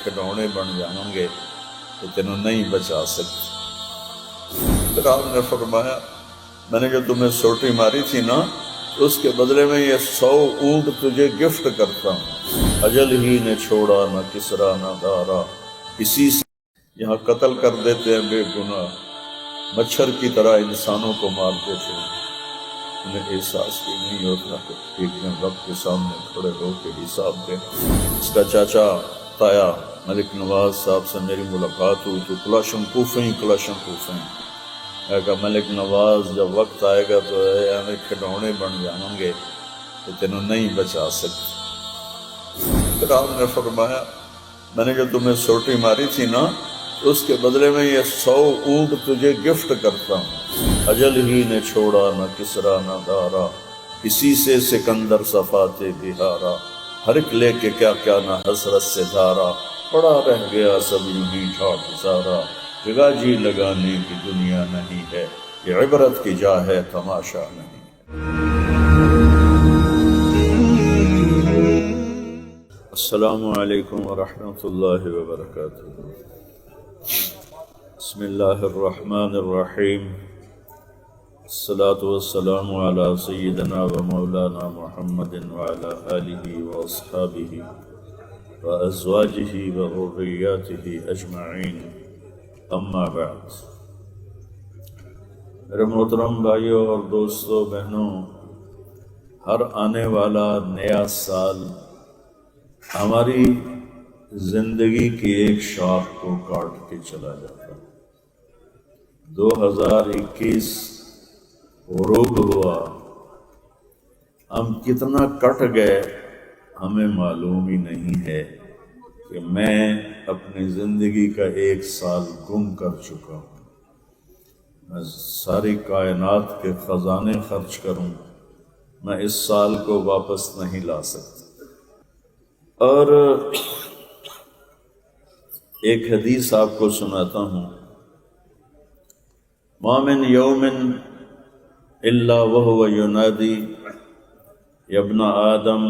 کھڈونے بن جاؤں گے تو تینوں نہیں بچا سکتے۔ پھر آپ نے فرمایا میں نے جو تمہیں سوٹی ماری تھی نا اس کے بدلے میں یہ 100 اونٹ تجھے گفٹ کرتا ہوں۔ اجل ہی نے چھوڑا نہ کسرا نہ دارا، اسی سے یہاں قتل کر دیتے ہیں بے گناہ، مچھر کی طرح انسانوں کو مارتے تھے، انہیں احساس بھی نہیں ہوتا کہ ایک دن رب کے سامنے کھڑے ہو کے حساب دیں۔ اس کا چاچا تایا ملک نواز صاحب سے میری ملاقات ہوئی تو کلاشن کوفیں میں کہا ملک نواز جب وقت آئے گا تو ہمیں کھڈونے بن جاؤں گے تو تینوں نہیں بچا سکتے۔ پھر آپ نے فرمایا میں نے جو تمہیں سوٹی ماری تھی نا اس کے بدلے میں یہ 100 اونٹ تجھے گفٹ کرتا ہوں۔ اجل ہی نے چھوڑا نہ کسرا نہ دارا، اسی سے سکندر صفاتے بہارا، ہر ایک لے کے کیا کیا نہ حسرت سے دھارا، پڑا رہ گیا سب یوں ہی ٹھاٹ سارا، جگہ جی لگانے کی دنیا نہیں ہے، یہ عبرت کی جا ہے تماشا نہیں۔ السلام علیکم ورحمۃ اللہ وبرکاتہ۔ بسم اللہ الرحمن الرحیم، الصلاة والسلام علی سیدنا و مولانا محمد وعلی آلہ واصحابہ وازواجہ وذریاتہ اجمعین، اما بعد۔ میرے محترم بھائیوں اور دوستوں بہنوں، ہر آنے والا نیا سال ہماری زندگی کی ایک شاخ کو کاٹ کے چلا جاتا ہے۔ 2021 غروب ہوا، ہم کتنا کٹ گئے ہمیں معلوم ہی نہیں ہے کہ میں اپنی زندگی کا 1 سال گم کر چکا ہوں۔ میں ساری کائنات کے خزانے خرچ کروں، میں اس سال کو واپس نہیں لا سکتا۔ اور ایک حدیث آپ کو سناتا ہوں، ما من یوم الا وهو ینادی یا ابن آدم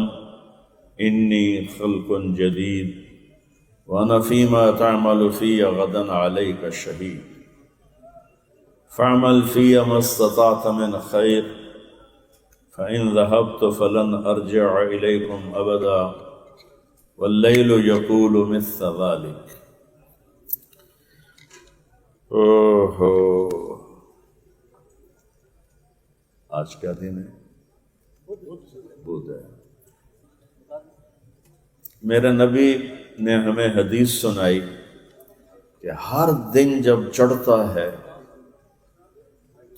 انی خلق جدید وانا فیما تعمل فی غدا علیک شہید فاعمل فی ما استطعت من خیر فإن ذهبت فلن ارجع الیکم ابدا واللیل یقول مثل ذلک۔ آج کیا دن ہے؟ بدھ ہے۔ میرے نبی نے ہمیں حدیث سنائی کہ ہر دن جب چڑھتا ہے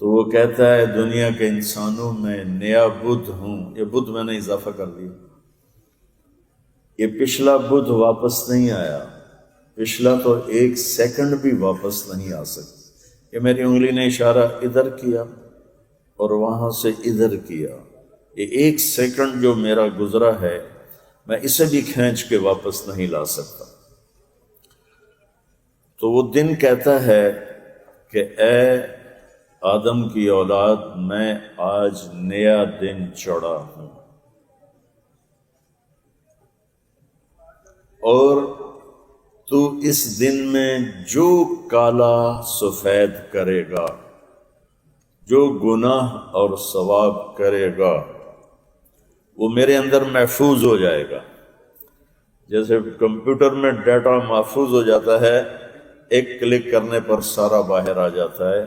تو وہ کہتا ہے دنیا کے انسانوں میں نیا بدھ ہوں۔ یہ بدھ میں نے اضافہ کر دیا، یہ پچھلا بدھ واپس نہیں آیا، پچھلا تو 1 سیکنڈ بھی واپس نہیں آ سکتا۔ یہ میری انگلی نے اشارہ ادھر کیا اور وہاں سے ادھر کیا، یہ 1 سیکنڈ جو میرا گزرا ہے میں اسے بھی کھینچ کے واپس نہیں لا سکتا۔ تو وہ دن کہتا ہے کہ اے آدم کی اولاد، میں آج نیا دن چڑھا ہوں، اور تو اس دن میں جو کالا سفید کرے گا، جو گناہ اور ثواب کرے گا، وہ میرے اندر محفوظ ہو جائے گا۔ جیسے کمپیوٹر میں ڈیٹا محفوظ ہو جاتا ہے، ایک کلک کرنے پر سارا باہر آ جاتا ہے،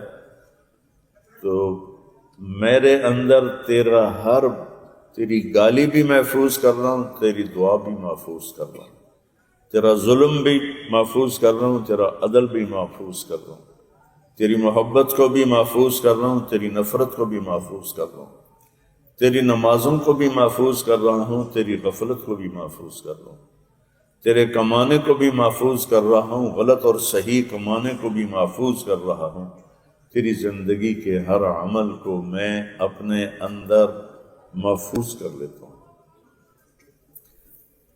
تو میرے اندر تیری گالی بھی محفوظ کر رہا ہوں، تیری دعا بھی محفوظ کر رہا ہوں، تیرا ظلم بھی محفوظ کر رہا ہوں، تیرا عدل بھی محفوظ کر رہا ہوں، تیری محبت کو بھی محفوظ کر رہا ہوں، تیری نفرت کو بھی محفوظ کر رہا ہوں، تیری نمازوں کو بھی محفوظ کر رہا ہوں، تیری غفلت کو بھی محفوظ کر رہا ہوں، تیرے کمانے کو بھی محفوظ کر رہا ہوں، غلط اور صحیح کمانے کو بھی محفوظ کر رہا ہوں، تیری زندگی کے ہر عمل کو میں اپنے اندر محفوظ کر لیتا ہوں۔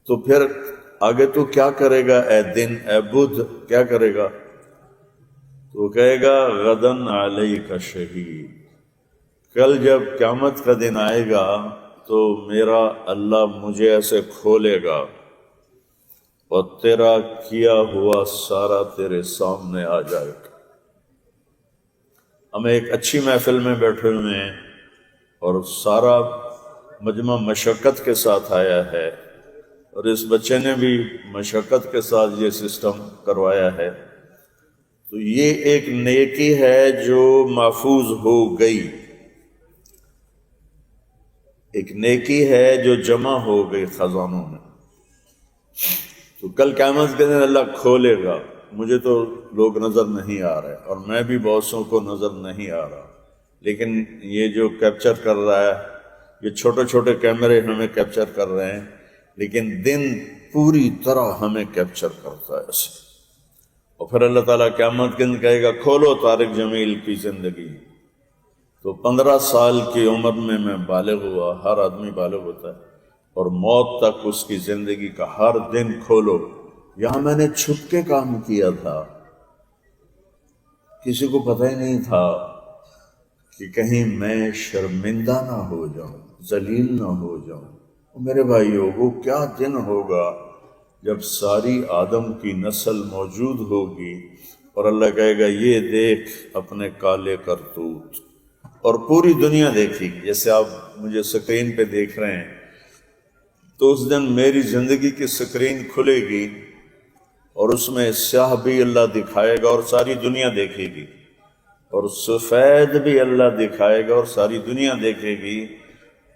تو پھر آگے تو کیا کرے گا اے دن، اے بدھ کیا کرے گا؟ تو کہے گا غدن علیک شہید، کل جب قیامت کا دن آئے گا تو میرا اللہ مجھے ایسے کھولے گا اور تیرا کیا ہوا سارا تیرے سامنے آ جائے گا۔ ہم ایک اچھی محفل میں بیٹھے ہوئے ہیں اور سارا مجمع مشقت کے ساتھ آیا ہے، اور اس بچے نے بھی مشقت کے ساتھ یہ سسٹم کروایا ہے، تو یہ ایک نیکی ہے جو محفوظ ہو گئی، ایک نیکی ہے جو جمع ہو گئی خزانوں میں۔ تو کل قیامت کے دن اللہ کھولے گا، مجھے تو لوگ نظر نہیں آ رہے اور میں بھی بہت سو کو نظر نہیں آ رہا، لیکن یہ جو کیپچر کر رہا ہے، یہ چھوٹے چھوٹے کیمرے ہمیں کیپچر کر رہے ہیں، لیکن دن پوری طرح ہمیں کیپچر کرتا ہے اسے۔ اور پھر اللہ تعالیٰ قیامت کے دن کہے گا کھولو طارق جمیل کی زندگی۔ تو 15 سال کی عمر میں بالغ ہوا، ہر آدمی بالغ ہوتا ہے، اور موت تک اس کی زندگی کا ہر دن کھولو۔ یہاں میں نے چھپ کے کام کیا تھا، کسی کو پتہ ہی نہیں تھا کہ کہیں میں شرمندہ نہ ہو جاؤں، ذلیل نہ ہو جاؤں۔ میرے بھائیو، وہ کیا دن ہوگا جب ساری آدم کی نسل موجود ہوگی اور اللہ کہے گا یہ دیکھ اپنے کالے کرتوت، اور پوری دنیا دیکھے گی۔ جیسے آپ مجھے سکرین پہ دیکھ رہے ہیں، تو اس دن میری زندگی کی سکرین کھلے گی اور اس میں سیاہ بھی اللہ دکھائے گا اور ساری دنیا دیکھے گی، اور سفید بھی اللہ دکھائے گا اور ساری دنیا دیکھے گی۔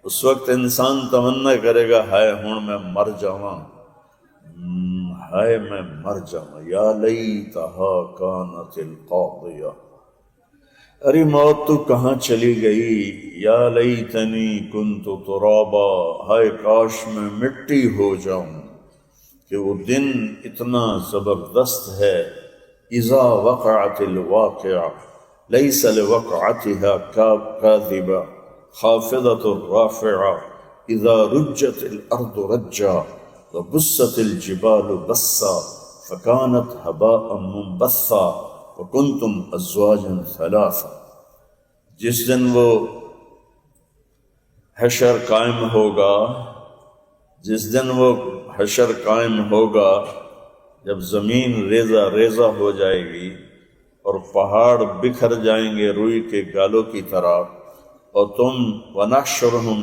اس وقت انسان تمنا کرے گا ہائے ہوں میں مر جاواں، ہائے میں مر جاواں، یا لیتہا کانت القاضیہ، ارے موت تو کہاں چلی گئی، یا لیتنی کنت ترابا، ہائے کاش میں مٹی ہو جاؤں۔ کہ وہ دن اتنا زبردست ہے، اذا وقعت الواقعہ لیس لوقعتها کاذبہ خافضۃ رافعہ، اذا رجت الارض رجا وبست الجبال بسا فکانت ہباء منبثا وکنتم ازواجا ثلاثا۔ جس دن وہ حشر قائم ہوگا، جس دن وہ حشر قائم ہوگا، جب زمین ریزہ ریزہ ہو جائے گی اور پہاڑ بکھر جائیں گے روئی کے گالوں کی طرح، اور تم وَنَحْشُرُهُمْ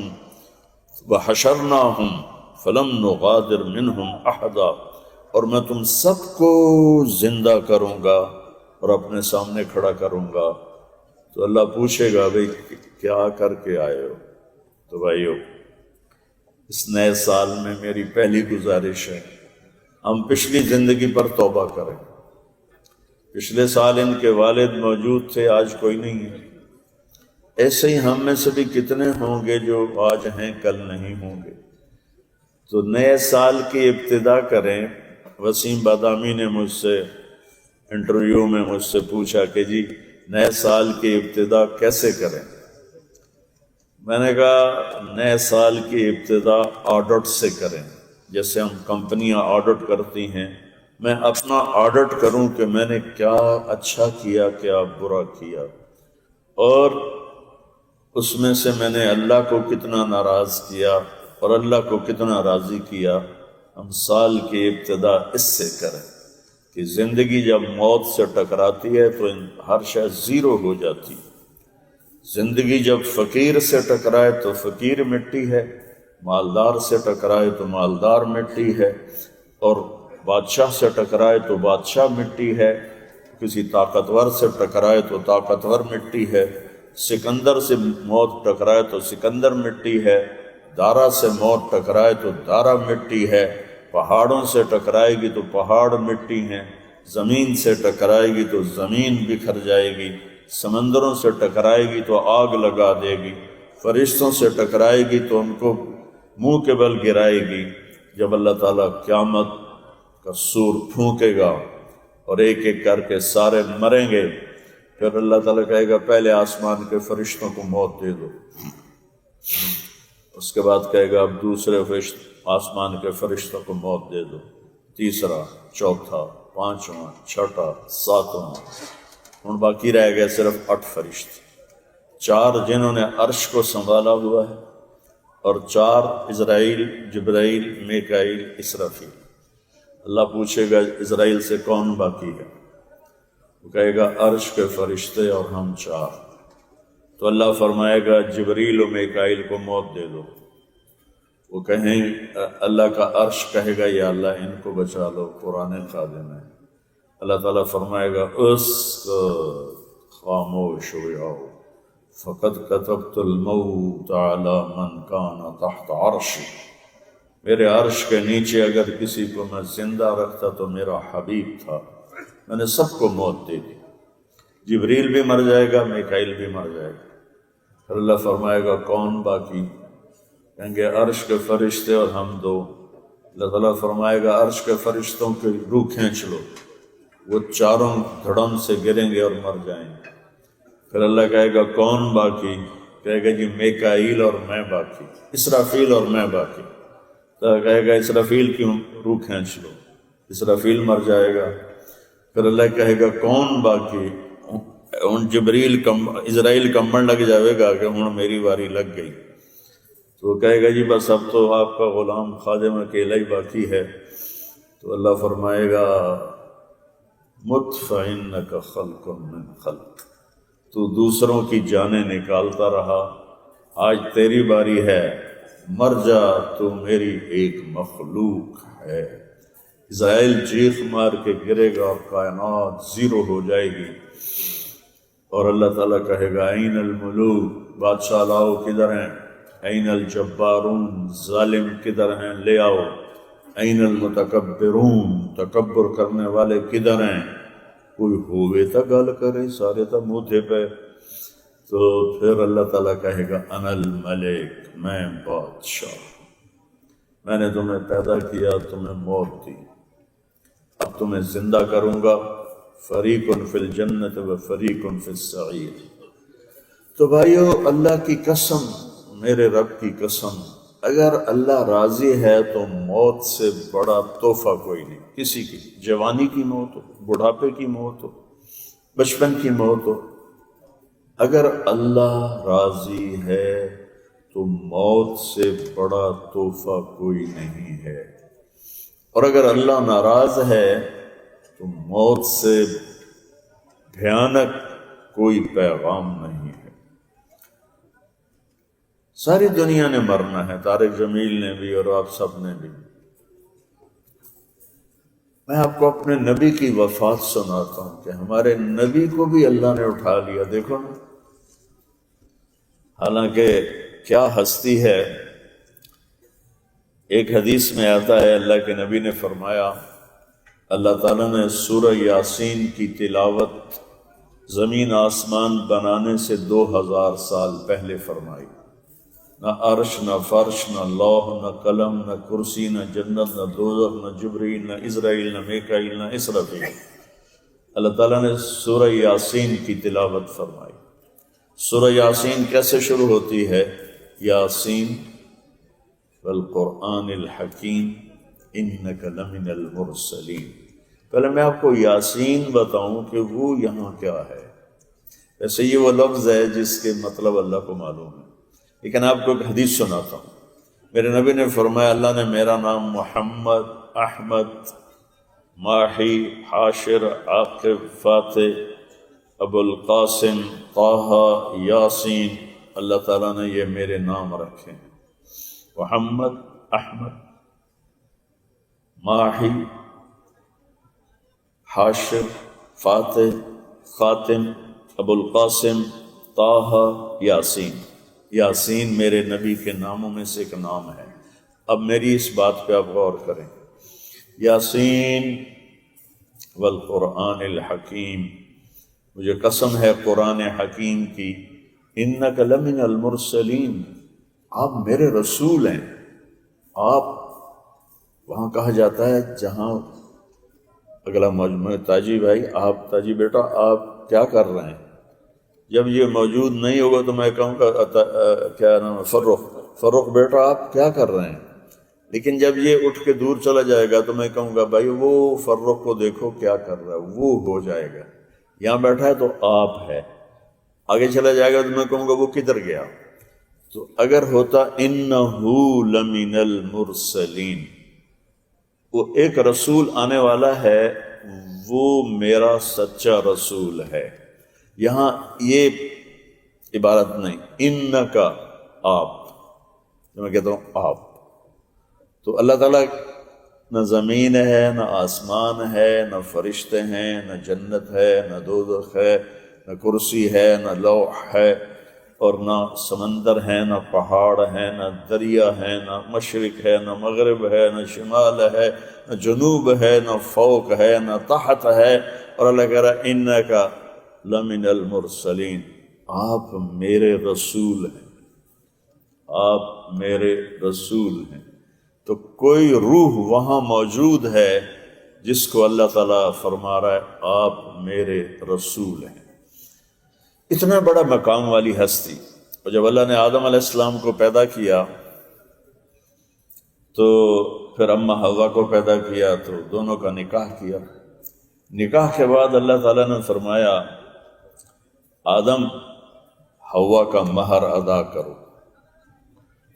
وَحَشَرْنَاهُمْ فَلَمْ نُغَادِرْ مِنْهُمْ أَحَدًا، اور میں تم سب کو زندہ کروں گا اور اپنے سامنے کھڑا کروں گا۔ تو اللہ پوچھے گا بھئی کیا کر کے آئے ہو؟ تو بھائیو، اس نئے سال میں میری پہلی گزارش ہے ہم پچھلی زندگی پر توبہ کریں۔ پچھلے سال ان کے والد موجود تھے، آج کوئی نہیں ہے، ایسے ہی ہم میں سے بھی کتنے ہوں گے جو آج ہیں کل نہیں ہوں گے۔ تو نئے سال کی ابتدا کریں۔ وسیم بادامی نے مجھ سے انٹرویو میں مجھ سے پوچھا کہ جی نئے سال کی ابتدا کیسے کریں؟ میں نے کہا نئے سال کی ابتدا آڈٹ سے کریں۔ جیسے ہم کمپنیاں آڈٹ کرتی ہیں، میں اپنا آڈٹ کروں کہ میں نے کیا اچھا کیا، کیا برا کیا، اور اس میں سے میں نے اللہ کو کتنا ناراض کیا اور اللہ کو کتنا راضی کیا۔ ہم سال کی ابتدا اس سے کریں کہ زندگی جب موت سے ٹکراتی ہے تو ہر شے زیرو ہو جاتی۔ زندگی جب فقیر سے ٹکرائے تو فقیر مٹی ہے، مالدار سے ٹکرائے تو مالدار مٹی ہے، اور بادشاہ سے ٹکرائے تو بادشاہ مٹی ہے، کسی طاقتور سے ٹکرائے تو طاقتور مٹی ہے، سکندر سے موت ٹکرائے تو سکندر مٹی ہے، دارا سے موت ٹکرائے تو دارا مٹی ہے، پہاڑوں سے ٹکرائے گی تو پہاڑ مٹی ہیں، زمین سے ٹکرائے گی تو زمین بکھر جائے گی، سمندروں سے ٹکرائے گی تو آگ لگا دے گی، فرشتوں سے ٹکرائے گی تو ان کو منہ کے بل گرائے گی۔ جب اللہ تعالیٰ قیامت کا سور پھونکے گا اور ایک ایک کر کے سارے مریں گے، پھر اللہ تعالیٰ کہے گا پہلے آسمان کے فرشتوں کو موت دے دو، اس کے بعد کہے گا اب دوسرے آسمان کے فرشتوں کو موت دے دو، تیسرا، چوتھا، پانچواں، چھٹا، ساتواں، ہن باقی رہ گئے صرف 8 فرشتے، 4 جنہوں نے عرش کو سنبھالا ہوا ہے، اور 4 عزرائیل، جبرائیل، میکائیل، اسرافیل۔ اللہ پوچھے گا اسرائیل سے کون باقی ہے؟ وہ کہے گا عرش کے فرشتے اور ہم چار۔ تو اللہ فرمائے گا جبریل و میکائیل کو موت دے دو۔ وہ کہیں اللہ کا عرش کہے گا یا اللہ ان کو بچا لو، قرآن خادم ہے۔ اللہ تعالیٰ فرمائے گا اس خاموش ہو جاؤ، فقد كتبت الموت على من كان تحت عرشی، میرے عرش کے نیچے اگر کسی کو میں زندہ رکھتا تو میرا حبیب تھا، میں نے سب کو موت دے دی۔ جبریل بھی مر جائے گا، میکائیل بھی مر جائے گا۔ پھر اللہ فرمائے گا کون باقی؟ کہیں گے عرش کے فرشتے اور ہم دو۔ اللہ تعالیٰ فرمائے گا عرش کے فرشتوں کی روح کھینچ لو، وہ چاروں دھڑم سے گریں گے اور مر جائیں گے۔ پھر اللہ کہے گا کون باقی؟ کہے گا جی میکائیل اور میں باقی، اسرافیل اور میں باقی۔ تو کہے گا اسرافیل کی روح کھینچ لو، اسرافیل مر جائے گا۔ پھر اللہ کہے گا کون باقی؟ ان اسرائیل کمبن لگ جائے گا کہ ہوں میری واری لگ گئی۔ تو وہ کہے گا جی بس اب تو آپ کا غلام خادم اکیلا ہی باقی ہے۔ تو اللہ فرمائے گا مت فإنک خلق من خلق، تو دوسروں کی جانیں نکالتا رہا، آج تیری باری ہے، مر جا، تو میری ایک مخلوق ہے۔ اسرائیل چیخ مار کے گرے گا اور کائنات زیرو ہو جائے گی، اور اللہ تعالیٰ کہے گا این الملوک، بادشاہ لاؤ، کدھر ہیں؟ این الجبارون، ظالم کدھر ہیں؟ لے آؤ۔ این المتکبرون، تکبر کرنے والے کدھر ہیں؟ کوئی ہوئے تا گل کرے، سارے تا منہ تھے پہ۔ تو پھر اللہ تعالیٰ کہے گا انا الملک، میں بادشاہ، میں نے تمہیں پیدا کیا، تمہیں موت دی، اب تمہیں زندہ کروں گا، فریق فی الجنت و فریق فی السعیر۔ تو بھائیو اللہ کی قسم، میرے رب کی قسم، اگر اللہ راضی ہے تو موت سے بڑا تحفہ کوئی نہیں۔ کسی کی جوانی کی موت ہو، بڑھاپے کی موت ہو، بچپن کی موت ہو، اگر اللہ راضی ہے تو موت سے بڑا تحفہ کوئی نہیں ہے، اور اگر اللہ ناراض ہے تو موت سے بھیانک کوئی پیغام نہیں ہے۔ ساری دنیا نے مرنا ہے، طارق جمیل نے بھی اور آپ سب نے بھی۔ میں آپ کو اپنے نبی کی وفات سناتا ہوں کہ ہمارے نبی کو بھی اللہ نے اٹھا لیا، دیکھو نا، حالانکہ کیا ہستی ہے۔ ایک حدیث میں آتا ہے اللہ کے نبی نے فرمایا، اللہ تعالیٰ نے سورہ یاسین کی تلاوت زمین آسمان بنانے سے 2000 سال پہلے فرمائی۔ نہ عرش، نہ فرش، نہ لوح، نہ قلم، نہ کرسی، نہ جنت، نہ دوزخ، نہ جبریل، نہ اسرائیل، نہ میکائیل، نہ اسرافیل۔ اللہ تعالیٰ نے سورہ یاسین کی تلاوت فرمائی۔ سورہ یاسین کیسے شروع ہوتی ہے؟ یاسین والقرآن الحکیم انک لمن المرسلین۔ پہلے میں آپ کو یاسین بتاؤں کہ وہ یہاں کیا ہے۔ ویسے یہ وہ لفظ ہے جس کے مطلب اللہ کو معلوم ہے، لیکن آپ کو ایک حدیث سناتا ہوں۔ میرے نبی نے فرمایا اللہ نے میرا نام محمد، احمد، ماحی، حاشر، عاقب، فاتح، ابو القاسم، طہ، یاسین، اللہ تعالیٰ نے یہ میرے نام رکھے ہیں۔ محمد، احمد، ماحی، حاشر، فاتح، خاتم، ابو القاسم، طہ، یاسین۔ یاسین میرے نبی کے ناموں میں سے ایک نام ہے۔ اب میری اس بات پہ آپ غور کریں، یاسین والقرآن الحکیم، مجھے قسم ہے قرآن حکیم کی، انک لمن المرسلین، آپ میرے رسول ہیں۔ آپ وہاں کہا جاتا ہے جہاں اگلا مجموعہ، تاجی بھائی، آپ تاجی بیٹا آپ کیا کر رہے ہیں؟ جب یہ موجود نہیں ہوگا تو میں کہوں گا کیا نام ہے، فروخ بیٹا آپ کیا کر رہے ہیں؟ لیکن جب یہ اٹھ کے دور چلا جائے گا تو میں کہوں گا بھائی وہ فروخ کو دیکھو کیا کر رہا ہے، وہ ہو جائے گا۔ یہاں بیٹھا ہے تو آپ ہے، آگے چلا جائے گا تو میں کہوں گا وہ کدھر گیا۔ تو اگر ہوتا انہو لمن المرسلین، وہ ایک رسول آنے والا ہے، وہ میرا سچا رسول ہے۔ یہاں یہ عبارت نہیں، انکا، آپ، میں کہتا ہوں آپ، تو اللہ تعالیٰ نہ زمین ہے، نہ آسمان ہے، نہ فرشتے ہیں، نہ جنت ہے، نہ دوزخ ہے، نہ کرسی ہے، نہ لوح ہے، اور نہ سمندر ہے، نہ پہاڑ ہے، نہ دریا ہے، نہ مشرق ہے، نہ مغرب ہے، نہ شمال ہے، نہ جنوب ہے، نہ فوق ہے، نہ تحت ہے۔ اور اللہ کہہ رہا انکا لمن المرسلین، آپ میرے رسول ہیں، آپ میرے رسول ہیں۔ تو کوئی روح وہاں موجود ہے جس کو اللہ تعالیٰ فرما رہا ہے آپ میرے رسول ہیں۔ اتنا بڑا مقام والی ہستی۔ اور جب اللہ نے آدم علیہ السلام کو پیدا کیا تو پھر اماں حوا کو پیدا کیا، تو دونوں کا نکاح کیا۔ نکاح کے بعد اللہ تعالیٰ نے فرمایا آدم حوا کا مہر ادا کرو،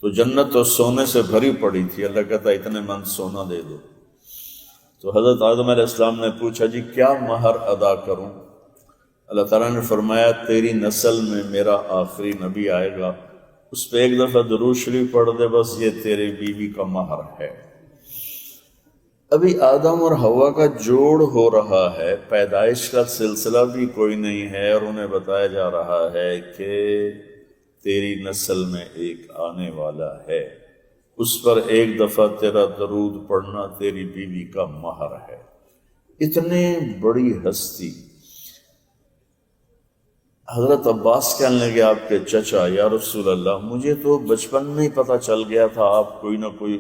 تو جنت تو سونے سے بھری پڑی تھی، اللہ کہتا اتنے من سونا دے دو۔ تو حضرت آدم علیہ السلام نے پوچھا جی کیا مہر ادا کروں؟ اللہ تعالیٰ نے فرمایا تیری نسل میں میرا آخری نبی آئے گا، اس پہ ایک دفعہ درود شریف پڑھ دے، بس یہ تیرے بیوی کا مہر ہے۔ ابھی آدم اور حوا کا جوڑ ہو رہا ہے، پیدائش کا سلسلہ بھی کوئی نہیں ہے، اور انہیں بتایا جا رہا ہے کہ تیری نسل میں ایک آنے والا ہے، اس پر ایک دفعہ تیرا درود پڑھنا تیری بیوی کا مہر ہے۔ اتنے بڑی ہستی۔ حضرت عباس کہنے لگے آپ کے چچا یا رسول اللہ مجھے تو بچپن میں ہی پتہ چل گیا تھا آپ کوئی نہ کوئی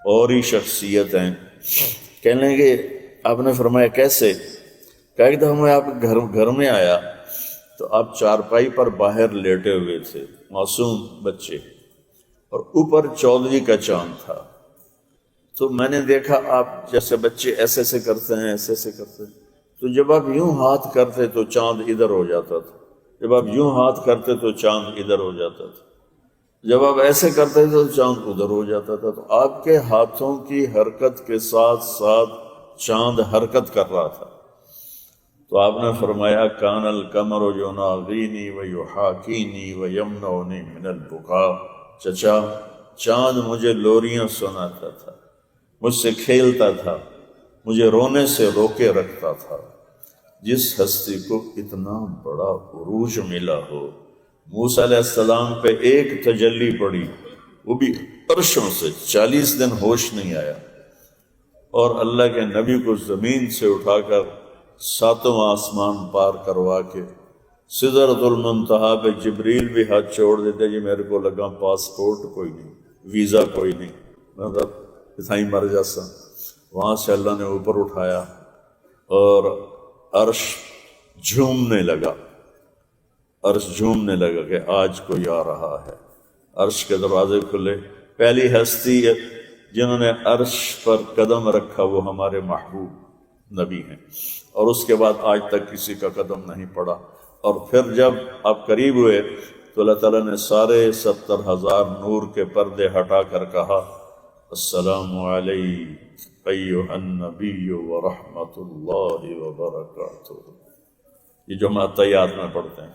اور ہی شخصیت ہیں۔ کہنے لگے آپ نے فرمایا کیسے؟ کہا ایک دفعہ میں آپ گھر میں آیا تو آپ چارپائی پر باہر لیٹے ہوئے تھے، معصوم بچے، اور اوپر 14ویں کا چاند تھا۔ تو میں نے دیکھا آپ جیسے بچے ایسے ایسے کرتے ہیں، ایسے ایسے کرتے ہیں، تو جب آپ یوں ہاتھ کرتے تو چاند ادھر ہو جاتا تھا، جب آپ یوں ہاتھ کرتے تو چاند ادھر ہو جاتا تھا، جب آپ ایسے کرتے تو چاند ادھر ہو جاتا تھا۔ تو آپ کے ہاتھوں کی حرکت کے ساتھ ساتھ چاند حرکت کر رہا تھا۔ تو آپ نے فرمایا کان القمر یناغینی ویحاکینی ویمنعنی من البکاء، چچا چاند مجھے لوریاں سناتا تھا، مجھ سے کھیلتا تھا، مجھے رونے سے روکے رکھتا تھا۔ جس ہستی کو اتنا بڑا عروج ملا ہو، موسیٰ علیہ السلام پہ ایک تجلی پڑی، وہ بھی عرشوں سے 40 دن ہوش نہیں آیا، اور اللہ کے نبی کو زمین سے اٹھا کر 7واں آسمان پار کروا کے سدرۃ المنتہا پہ جبریل بھی ہاتھ چھوڑ دیتے جی میرے کو لگا پاسپورٹ کوئی نہیں، ویزا کوئی نہیں، میں تو اتنا ہی مر جاتا۔ وہاں سے اللہ نے اوپر اٹھایا اور عرش جھومنے لگا، عرش جھومنے لگا کہ آج کوئی آ رہا ہے۔ عرش کے دروازے کھلے، پہلی ہستی جنہوں نے عرش پر قدم رکھا وہ ہمارے محبوب نبی ہیں، اور اس کے بعد آج تک کسی کا قدم نہیں پڑا۔ اور پھر جب آپ قریب ہوئے تو اللہ تعالیٰ نے سارے 70,000 نور کے پردے ہٹا کر کہا السلام علیک ایھا النبی ورحمۃ اللہ وبرکاتہ۔ یہ جو ہم عطیات میں پڑھتے ہیں،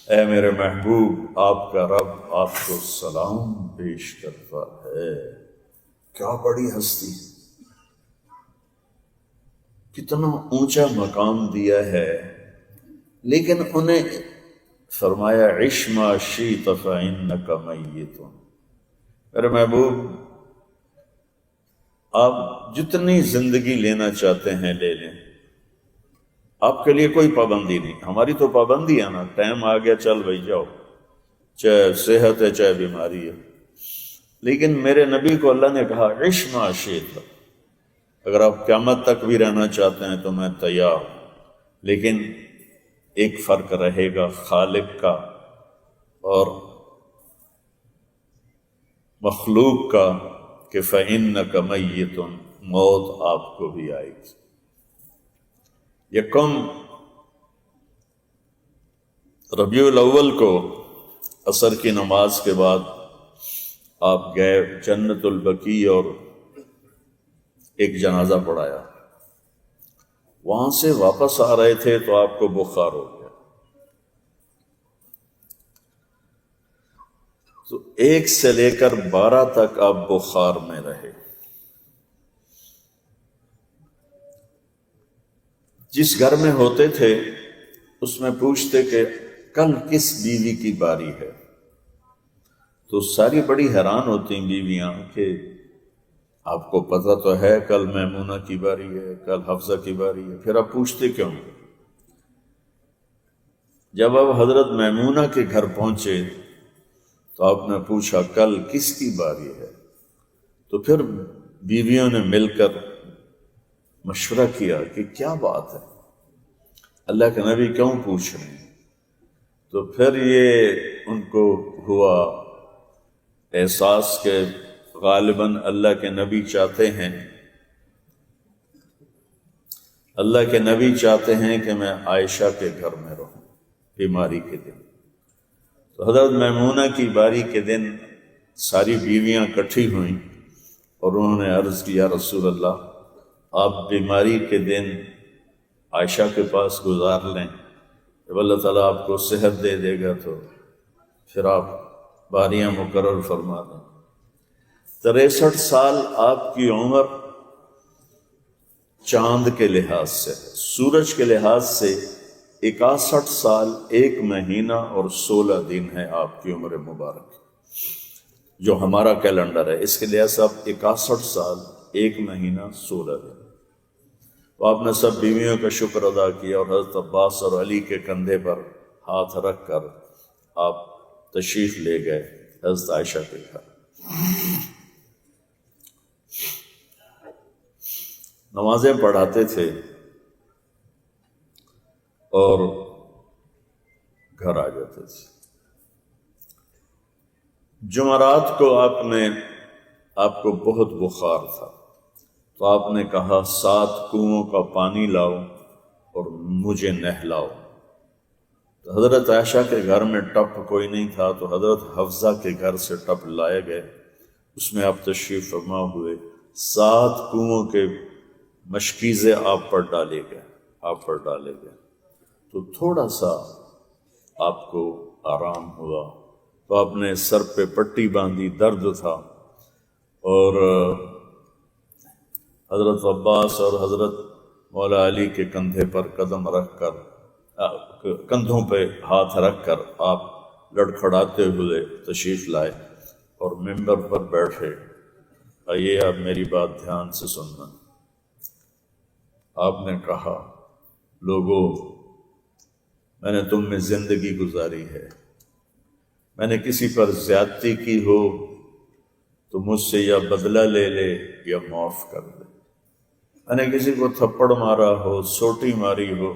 اے میرے محبوب آپ کا رب آپ کو سلام پیش کرتا ہے۔ کیا بڑی ہستی، کتنا اونچا مقام دیا ہے، لیکن انہیں فرمایا عش ما شئت فإنک میت۔ میرے محبوب آپ جتنی زندگی لینا چاہتے ہیں لے لیں، آپ کے لیے کوئی پابندی نہیں۔ ہماری تو پابندی ہے نا، ٹائم آ گیا چل بھائی جاؤ، چاہے صحت ہے چاہے بیماری ہے، لیکن میرے نبی کو اللہ نے کہا عش ما شئت، اگر آپ قیامت تک بھی رہنا چاہتے ہیں تو میں تیار ہوں، لیکن ایک فرق رہے گا خالق کا اور مخلوق کا کہ فإنک میت، موت آپ کو بھی آئے گی۔ یکم ربیع الاول کو عصر کی نماز کے بعد آپ گئے جنت البقیع اور ایک جنازہ پڑھایا، وہاں سے واپس آ رہے تھے تو آپ کو بخار ہو گیا، تو 1 سے لے کر 12 تک آپ بخار میں رہے۔ جس گھر میں ہوتے تھے اس میں پوچھتے کہ کل کس بیوی کی باری ہے، تو ساری بڑی حیران ہوتی بیویاں کہ آپ کو پتہ تو ہے کل میمونہ کی باری ہے، کل حفصہ کی باری ہے، پھر آپ پوچھتے کیوں؟ جب آپ حضرت میمونہ کے گھر پہنچے تو آپ نے پوچھا کل کس کی باری ہے، تو پھر بیویوں نے مل کر مشورہ کیا کہ کیا بات ہے، اللہ کے نبی کیوں پوچھ رہے ہیں؟ تو پھر یہ ان کو ہوا احساس کہ غالباً اللہ کے نبی چاہتے ہیں، اللہ کے نبی چاہتے ہیں کہ میں عائشہ کے گھر میں رہوں بیماری کے دن۔ تو حضرت میمونہ کی باری کے دن ساری بیویاں اکٹھی ہوئیں اور انہوں نے عرض کیا رسول اللہ آپ بیماری کے دن عائشہ کے پاس گزار لیں، جب اللہ تعالیٰ آپ کو صحت دے دے گا تو پھر آپ باریاں مقرر فرما دیں۔ 63 سال آپ کی عمر چاند کے لحاظ سے، سورج کے لحاظ سے 61 سال 1 مہینہ اور 16 دن ہے آپ کی عمر مبارک، جو ہمارا کیلنڈر ہے اس کے لحاظ سے آپ 61 سال 1 مہینہ 16 دن۔ تو آپ نے سب بیویوں کا شکر ادا کیا اور حضرت عباس اور علی کے کندھے پر ہاتھ رکھ کر آپ تشریف لے گئے حضرت عائشہ کے گھر۔ نمازیں پڑھاتے تھے اور گھر آ جاتے تھے۔ جمعرات کو آپ کو بہت بخار تھا، تو آپ نے کہا 7 کنوؤں کا پانی لاؤ اور مجھے نہلاؤ۔ تو حضرت عائشہ کے گھر میں ٹپ کوئی نہیں تھا، تو حضرت حفصہ کے گھر سے ٹپ لائے گئے، اس میں آپ تشریف فرما ہوئے، 7 کنوؤں کے مشکیزے آپ پر ڈالے گئے، تو تھوڑا سا آپ کو آرام ہوا، تو آپ نے سر پہ پٹی باندھی، درد تھا، اور حضرت عباس اور حضرت مولا علی کے کندھے پر قدم رکھ کر، کندھوں پہ ہاتھ رکھ کر آپ لڑکھڑاتے ہوئے تشریف لائے اور ممبر پر بیٹھے۔ آئیے آپ میری بات دھیان سے سننا۔ آپ نے کہا لوگوں، میں نے تم میں زندگی گزاری ہے، میں نے کسی پر زیادتی کی ہو تو مجھ سے یا بدلہ لے لے یا معاف کر دے، میں نے کسی کو تھپڑ مارا ہو، سوٹی ماری ہو،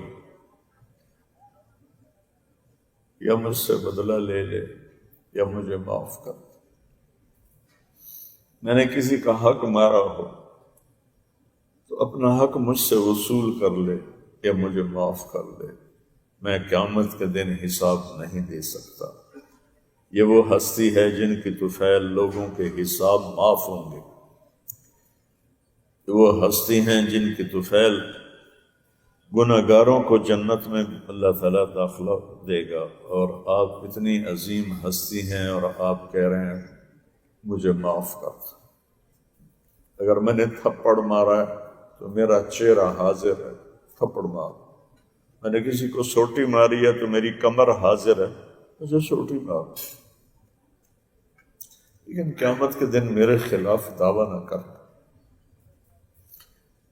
یا مجھ سے بدلہ لے لے یا مجھے معاف کر دے، میں نے کسی کا حق مارا ہو تو اپنا حق مجھ سے وصول کر لے یا مجھے معاف کر دے، میں قیامت کے دن حساب نہیں دے سکتا۔ یہ وہ ہستی ہے جن کی طفیل لوگوں کے حساب معاف ہوں گے، وہ ہستی ہیں جن کی طفیل گناہگاروں کو جنت میں اللہ تعالیٰ داخلہ دے گا، اور آپ اتنی عظیم ہستی ہیں اور آپ کہہ رہے ہیں مجھے معاف کر دو۔ اگر میں نے تھپڑ مارا ہے تو میرا چہرہ حاضر ہے، تھپڑ مار، میں نے کسی کو سوٹی ماری ہے تو میری کمر حاضر ہے، مجھے سوٹی مار، لیکن قیامت کے دن میرے خلاف دعویٰ نہ کر۔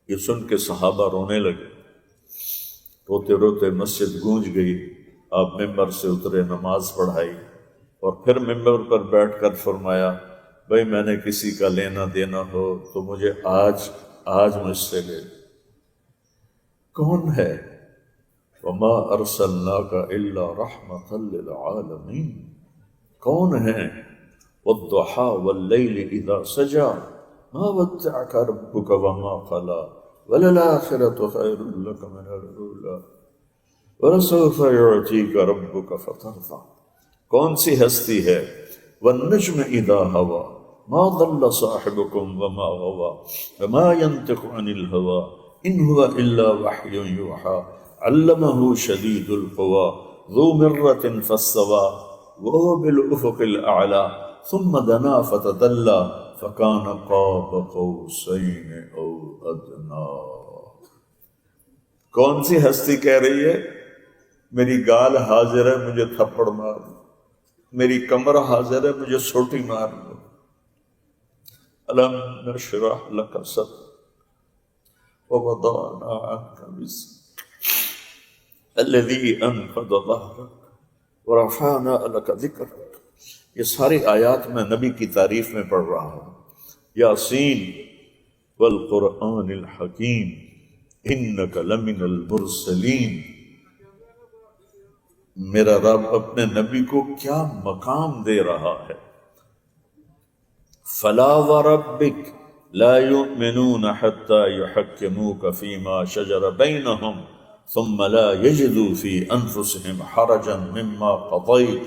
یہ سن کے صحابہ رونے لگے، روتے روتے مسجد گونج گئی، آپ ممبر سے اترے، نماز پڑھائی، اور پھر ممبر پر بیٹھ کر فرمایا بھائی میں نے کسی کا لینا دینا ہو تو مجھے آج مجھ سے لے۔ کون ہے؟ وما ارسلناک الا رحمۃ للعالمین، کون ہے؟ والضحى واللیل اذا سجى ما ودعك ربك وما قلى وللآخرة خير لك من الأولى ولسوف يعطيك ربك فترضى۔ کون سی ہستی ہے؟ والنجم اذا هوى ما ضل صاحبكم وما غوى وما ينطق عن الهوى إن هو إلا وحي يوحى علمه شديد القوى ذو مرة فاستوى وهو بالأفق الأعلى ثم دنا فتدلى فكان قاب قوسين أو أدنى. کون سی ہستی کہہ رہی ہے میری گال حاضر ہے مجھے تھپڑ مار دو، میری کمر حاضر ہے مجھے سوٹی مار دو. الم نشرح لک صدرک ووضعنا عنک وزرک الذی انقض ظہرک ورفعنا لک ذکرک. یہ ساری آیات میں نبی کی تعریف میں پڑھ رہا ہوں. یاسین والقرآن الحکیم انک لمن المرسلین. میرا رب اپنے نبی کو کیا مقام دے رہا ہے. فلا وربک لا یؤمنون حتی یحکموک فیما شجر بینہم ثم لا یجدوا فی انفسہم حرجا مما قضیت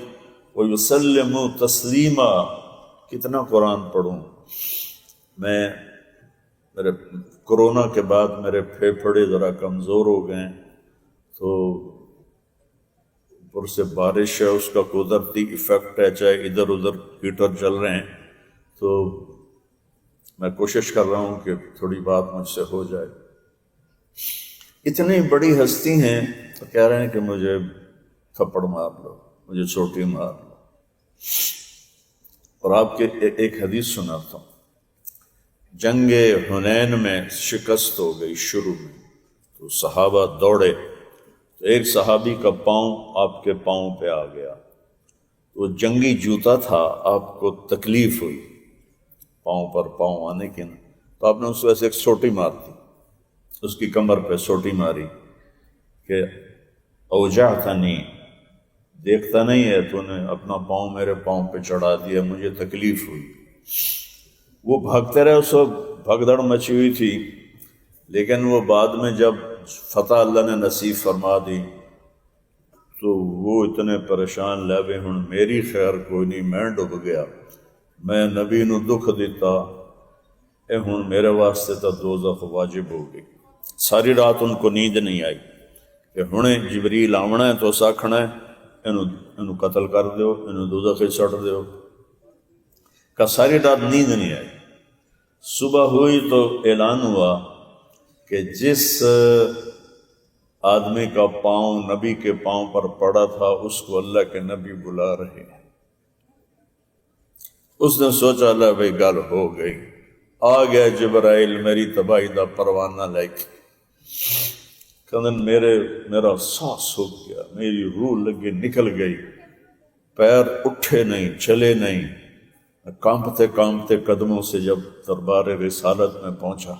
ویسلموا تسلیما. کتنا قرآن پڑھوں میں. میرے کورونا کے بعد میرے پھیپھڑے ذرا کمزور ہو گئے تو اوپر سے بارش ہے، اس کا قدرتی ایفیکٹ ہے، چاہے ادھر ادھر ہیٹر چل رہے ہیں، تو میں کوشش کر رہا ہوں کہ تھوڑی بات مجھ سے ہو جائے. اتنی بڑی ہستی ہیں تو کہہ رہے ہیں کہ مجھے تھپڑ مار لو، مجھے چوٹی مار لو. اور آپ کے ایک حدیث سناتا ہوں. جنگ حنین میں شکست ہو گئی شروع میں، تو صحابہ دوڑے تو ایک صحابی کا پاؤں آپ کے پاؤں پہ آ گیا. وہ جنگی جوتا تھا، آپ کو تکلیف ہوئی پاؤں پر پاؤں آنے کی نا، تو آپ نے اس وجہ سے ایک سوٹی مار دی، اس کی کمر پہ سوٹی ماری کہ اوجعتنی، دیکھتا نہیں ہے تو نے اپنا پاؤں میرے پاؤں پہ چڑھا دیا، مجھے تکلیف ہوئی. وہ بھاگتے رہے، اس وقت بھگدڑ مچی ہوئی تھی، لیکن وہ بعد میں جب فتح اللہ نے نصیب فرما دی تو وہ اتنے پریشان لے بھی ہن میری خیر کوئی نہیں، میں ڈب گیا، میں نبی نو دکھ دیتا، اے ہن میرے واسطے تو دوزخ واجب ہو گئی. ساری رات ان کو نیند نہیں آئی کہ ہنے جبریل آونا ہے تو اس آکھنا ہے اینو قتل کر دیو، اینو دوزخ سٹ دیو. کا ساری رات نیند نہیں آئی. صبح ہوئی تو اعلان ہوا کہ جس آدمی کا پاؤں نبی کے پاؤں پر پڑا تھا اس کو اللہ کے نبی بلا رہے ہیں. اس نے سوچا اللہ بھائی گل ہو گئی. آ گیا جبرائیل میری تباہی دا پروانہ لے کے. کہنے میرا سانس ہو گیا، میری روح لگی نکل گئی، پیر اٹھے نہیں، چلے نہیں. کانپتے کانپتے قدموں سے جب دربار رسالت میں پہنچا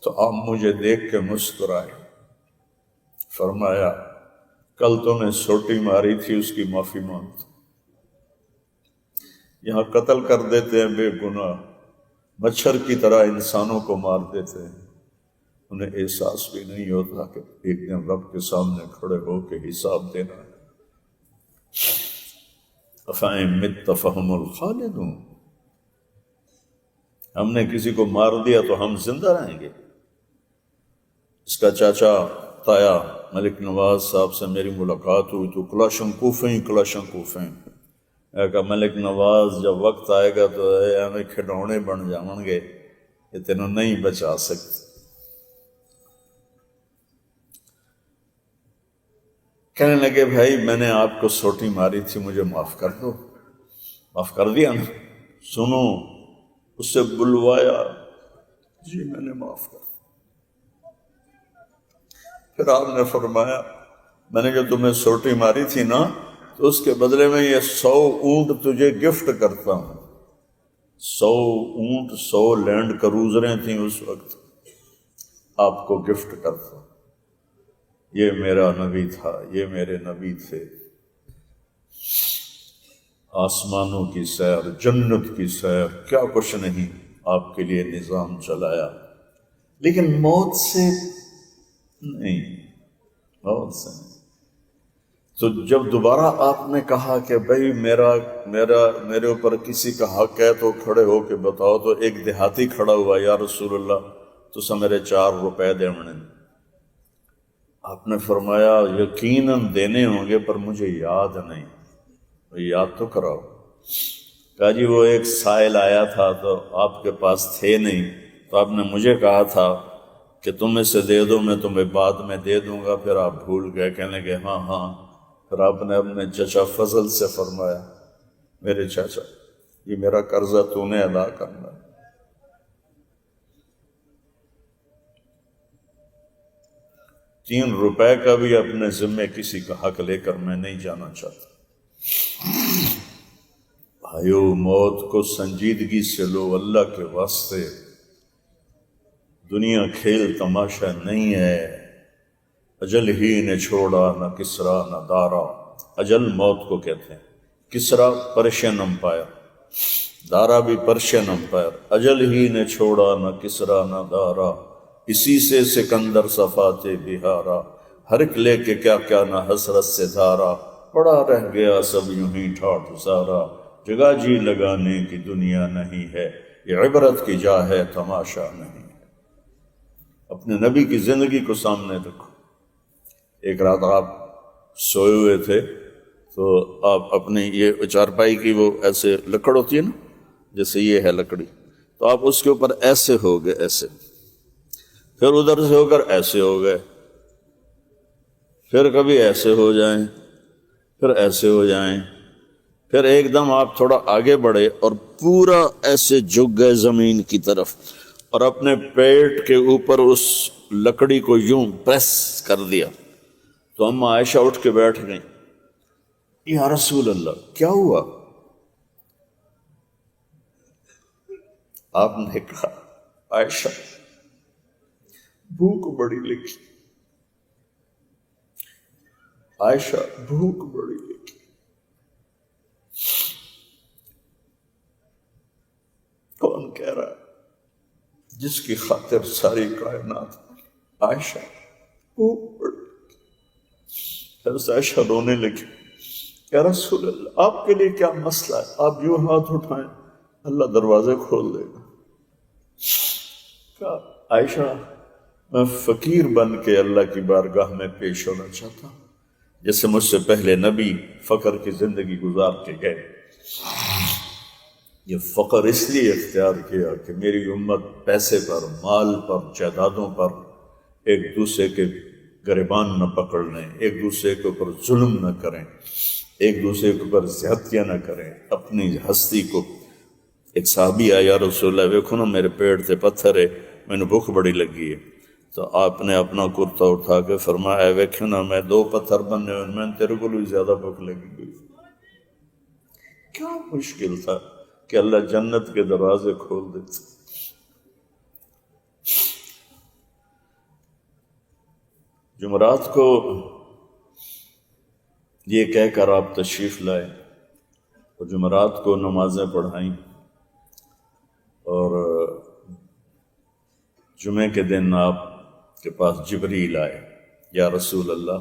تو آپ مجھے دیکھ کے مسکرائے. فرمایا کل تو نے سوٹی ماری تھی، اس کی معافی مانگتا. یہاں قتل کر دیتے ہیں بے گناہ، مچھر کی طرح انسانوں کو مار دیتے ہیں، انہیں احساس بھی نہیں ہوتا کہ ایک دن رب کے سامنے کھڑے ہو کے حساب دینا ہے. افَإِن مِتَّ فَهُمُ الْخَالِدُونَ. ہم نے کسی کو مار دیا تو ہم زندہ رہیں گے. اس کا چاچا تایا ملک نواز صاحب سے میری ملاقات ہوئی تو کلاشن کوفیں. میں کہا ملک نواز جب وقت آئے گا تو ہمیں کھڈونے بن جاؤں گے، یہ تینوں نہیں بچا سکتے. کہنے لگے بھائی میں نے آپ کو سوٹی ماری تھی، مجھے معاف کر دو. معاف کر دیا نا؟ سنو، اس سے بلوایا، جی میں نے معاف کر دیا. پھر آپ نے فرمایا میں نے جو تمہیں سوٹی ماری تھی نا تو اس کے بدلے میں یہ 100 اونٹ تجھے گفٹ کرتا ہوں. 100 اونٹ، 100 لینڈ کروزریں تھیں اس وقت، آپ کو گفٹ کرتا ہوں. یہ میرا نبی تھا، یہ میرے نبی تھے. آسمانوں کی سیر، جنت کی سیر، کیا کچھ نہیں آپ کے لیے نظام چلایا. لیکن موت سے نہیں، موت سے نہیں. تو جب دوبارہ آپ نے کہا کہ بھائی میرے اوپر کسی کا حق ہے تو کھڑے ہو کے بتاؤ، تو ایک دیہاتی کھڑا ہوا، یا رسول اللہ تسا میرے 4 روپے دیونے۔ آپ نے فرمایا یقیناً دینے ہوں گے پر مجھے یاد نہیں۔ یاد تو کراؤ۔ کہا جی وہ ایک سائل آیا تھا تو آپ کے پاس تھے نہیں، تو آپ نے مجھے کہا تھا کہ تم اسے دے دو، میں تمہیں بعد میں دے دوں گا۔ پھر آپ بھول گئے، کہنے لگے ہاں ہاں۔ پھر آپ نے اپنے چچا فضل سے فرمایا میرے چچا یہ میرا قرضہ تو نے ادا کرنا۔ 3 روپے کا بھی اپنے ذمے کسی کا حق لے کر میں نہیں جانا چاہتا۔ بھائیو موت کو سنجیدگی سے لو، اللہ کے واسطے۔ دنیا کھیل تماشا نہیں ہے۔ اجل ہی نے چھوڑا نہ کسرا نہ دارا۔ اجل موت کو کہتے ہیں۔ کسرا پرشین امپائر، دارا بھی پرشین امپائر۔ اجل ہی نے چھوڑا نہ کسرا نہ دارا، اسی سے سکندر صفات بہارا۔ ہر ایک لے کے کیا کیا نہ حسرت سے دھارا، پڑا رہ گیا سب یوں ہی ٹھاٹھ سارا۔ جگہ جی لگانے کی دنیا نہیں ہے، یہ عبرت کی جا ہے تماشا نہیں ہے۔ اپنے نبی کی زندگی کو سامنے رکھو۔ ایک رات آپ سوئے ہوئے تھے تو آپ اپنی یہ چارپائی کی وہ ایسے لکڑ ہوتی ہے نا، جیسے یہ ہے لکڑی، تو آپ اس کے اوپر ایسے ہو گئے، ایسے، پھر ادھر سے ہو کر ایسے ہو گئے، پھر کبھی ایسے ہو جائیں، پھر ایسے ہو جائیں، پھر ایک دم آپ تھوڑا آگے بڑھے اور پورا ایسے جھک گئے زمین کی طرف، اور اپنے پیٹ کے اوپر اس لکڑی کو یوں پریس کر دیا۔ تو اما عائشہ اٹھ کے بیٹھ گئیں، یا رسول اللہ کیا ہوا؟ آپ نے کہا عائشہ بھوک بڑی لگی، عائشہ بھوک بڑی لگی۔ کون کہہ رہا ہے؟ جس کی خاطر ساری کائنات۔ عائشہ بھوک بڑی لگی۔ پھر عائشہ رونے لگی، یا رسول اللہ آپ کے لیے کیا مسئلہ ہے؟ آپ یوں ہاتھ اٹھائیں اللہ دروازے کھول دے گا۔ کہا عائشہ میں فقیر بن کے اللہ کی بارگاہ میں پیش ہونا چاہتا ہوں، جیسے مجھ سے پہلے نبی فقر کی زندگی گزار کے گئے۔ یہ فقر اس لیے اختیار کیا کہ میری امت پیسے پر، مال پر، جائیدادوں پر ایک دوسرے کے گریبان نہ پکڑ لیں، ایک دوسرے کے اوپر ظلم نہ کریں، ایک دوسرے کے اوپر زیادتیاں نہ کریں، اپنی ہستی کو۔ ایک صحابی آیا، یا رسول اللہ ویکھو نا میرے پیٹ تے پتھر ہے، میں نے بھوک بڑی لگی ہے۔ تو آپ نے اپنا کرتا اٹھا کے فرمایا ویکھو نا میں 2 پتھر بننے ہوئے، میں تیرے کو بھی زیادہ بھوک لگی گئی۔ کیا مشکل تھا کہ اللہ جنت کے دروازے کھول دیتے۔ جمعرات کو یہ کہہ کر آپ تشریف لائے اور جمعرات کو نمازیں پڑھائیں، اور جمعے کے دن آپ کے پاس جبریل آئے، یا رسول اللہ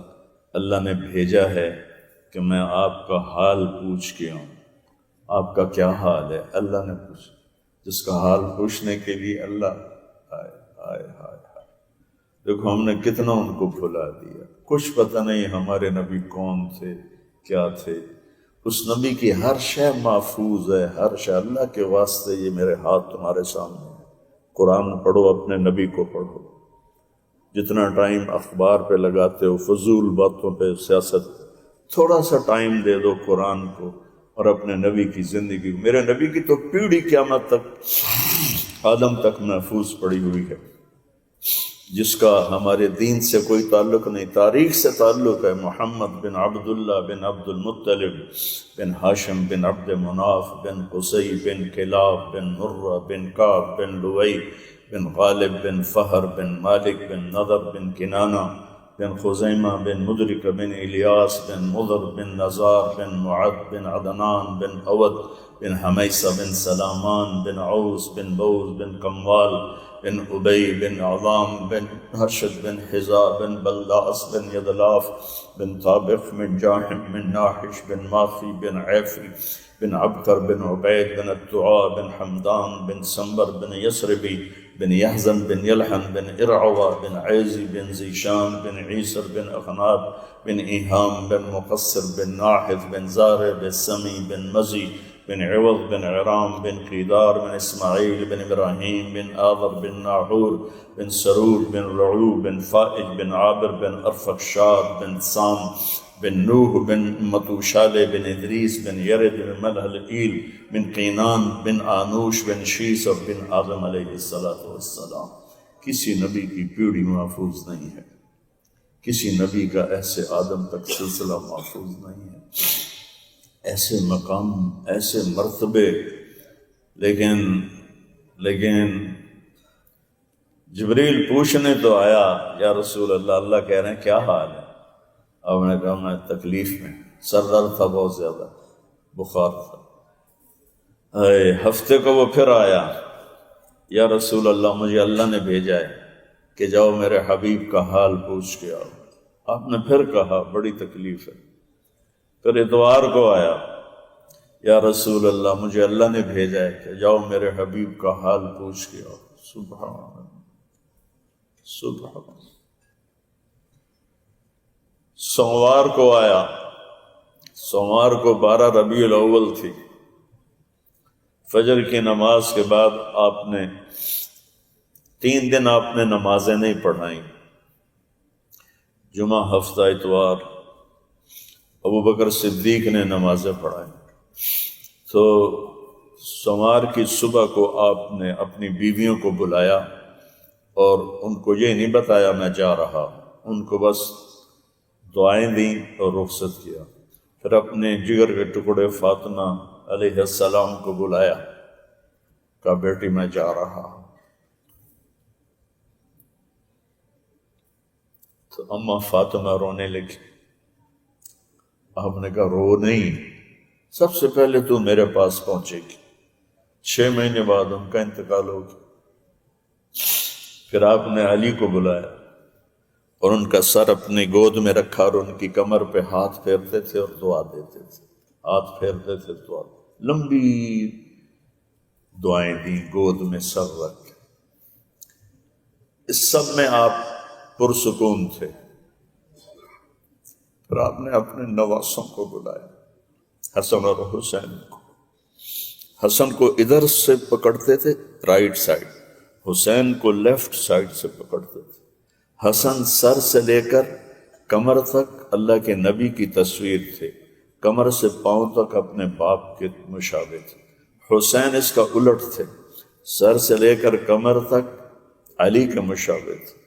اللہ نے بھیجا ہے کہ میں آپ کا حال پوچھ کے آؤں، آپ کا کیا حال ہے؟ اللہ نے پوچھا۔ جس کا حال پوچھنے کے لیے اللہ آئے آئے آئے آئے۔ دیکھو ہم نے کتنا ان کو بھلا دیا، کچھ پتہ نہیں ہمارے نبی کون تھے، کیا تھے۔ اس نبی کی ہر شے محفوظ ہے، ہر شے۔ اللہ کے واسطے یہ میرے ہاتھ تمہارے سامنے ہے، قرآن پڑھو، اپنے نبی کو پڑھو۔ جتنا ٹائم اخبار پہ لگاتے ہو، فضول باتوں پہ، سیاست، تھوڑا سا ٹائم دے دو قرآن کو اور اپنے نبی کی زندگی۔ میرے نبی کی تو پیڑھی قیامت تک، آدم تک محفوظ پڑی ہوئی ہے، جس کا ہمارے دین سے کوئی تعلق نہیں، تاریخ سے تعلق ہے۔ محمد بن عبداللہ بن عبد المطلب بن ہاشم بن عبد مناف بن قصی بن کلاب بن مرہ بن کعب بن لوئی بن غالب بن فہر بن مالک بن نضر بن کنانہ بن خزیمہ بن مدرک بن الیاس بن مضر بن نزار بن معد بن عدنان بن عود بن حمیسہ بن سلامان بن عوس بن بوز بن کموال بن ابی بن عوام بن حرشد بن حزا بن بلداس بن یدلاف بن طابق بن جاحم بن ناحش بن ماخی بن عیفری بن عبقر بن عبید بن الدعاء بن حمدان بن سنبر بن یسربی بن یحزن بن یلحن بن ارعوہ بن عیزی بن زیشان بن عیسر بن اخناب بن ایہام بن مقصر بن ناحث بن زارع بن سمی بن مزی بن عوض بن عرام بن قیدار بن اسماعیل بن ابراہیم بن آذر بن ناحور بن سرور بن رعو بن فائج بن عابر بن ارفقشاد بن سام بن نوح بن متوشال بن ادریس بن یرد بن ملحلئیل بن قینان بن آنوش بن شیس اور بن آدم علیہ السلام۔ کسی نبی کی پیڑھی محفوظ نہیں ہے، کسی نبی کا ایسے آدم تک سلسلہ محفوظ نہیں ہے، ایسے مقام، ایسے مرتبے، لیکن جبریل پوچھنے تو آیا یا رسول اللہ، اللہ کہہ رہے ہیں کیا حال ہے؟ آپ نے کہا میں تکلیف میں، سر درد تھا بہت زیادہ، بخار تھا۔ ہفتے کو وہ پھر آیا، یا رسول اللہ مجھے اللہ نے بھیجا ہے کہ جاؤ میرے حبیب کا حال پوچھ کے آؤ۔ آپ نے پھر کہا بڑی تکلیف ہے۔ پھر اتوار کو آیا، یا رسول اللہ مجھے اللہ نے بھیجا ہے کہ جاؤ میرے حبیب کا حال پوچھ کے آؤ۔ سبحان اللہ، سبحان اللہ۔ سوموار کو آیا، سوموار کو 12 ربیع الاول تھی، فجر کی نماز کے بعد آپ نے 3 دن آپ نے نمازیں نہیں پڑھائیں، جمعہ، ہفتہ، اتوار ابو بکر صدیق نے نمازیں پڑھائیں۔ تو سوموار کی صبح کو آپ نے اپنی بیویوں کو بلایا اور ان کو یہ نہیں بتایا میں جا رہا، ان کو بس دعائیں دیں اور رخصت کیا۔ پھر اپنے جگر کے ٹکڑے فاطمہ علیہ السلام کو بلایا، کہا بیٹی میں جا رہا ہوں۔ تو اماں فاطمہ رونے لگی۔ آپ نے کہا رو نہیں، سب سے پہلے تو میرے پاس پہنچے گی، 6 مہینے بعد ان کا انتقال ہو گیا۔ پھر آپ نے علی کو بلایا اور ان کا سر اپنی گود میں رکھا اور ان کی کمر پہ ہاتھ پھیرتے تھے اور دعا دیتے تھے، ہاتھ پھیرتے تھے، دعا، لمبی دعائیں دیں گود میں سر رکھ کے۔ اس سب میں آپ پرسکون تھے۔ پھر آپ نے اپنے نواسوں کو بلایا، حسن اور حسین کو۔ حسن کو ادھر سے پکڑتے تھے رائٹ سائڈ، حسین کو لیفٹ سائڈ سے پکڑتے تھے۔ حسن سر سے لے کر کمر تک اللہ کے نبی کی تصویر تھے، کمر سے پاؤں تک اپنے باپ کے مشابہ تھے۔ حسین اس کا الٹ تھے، سر سے لے کر کمر تک علی کے مشابہ تھے،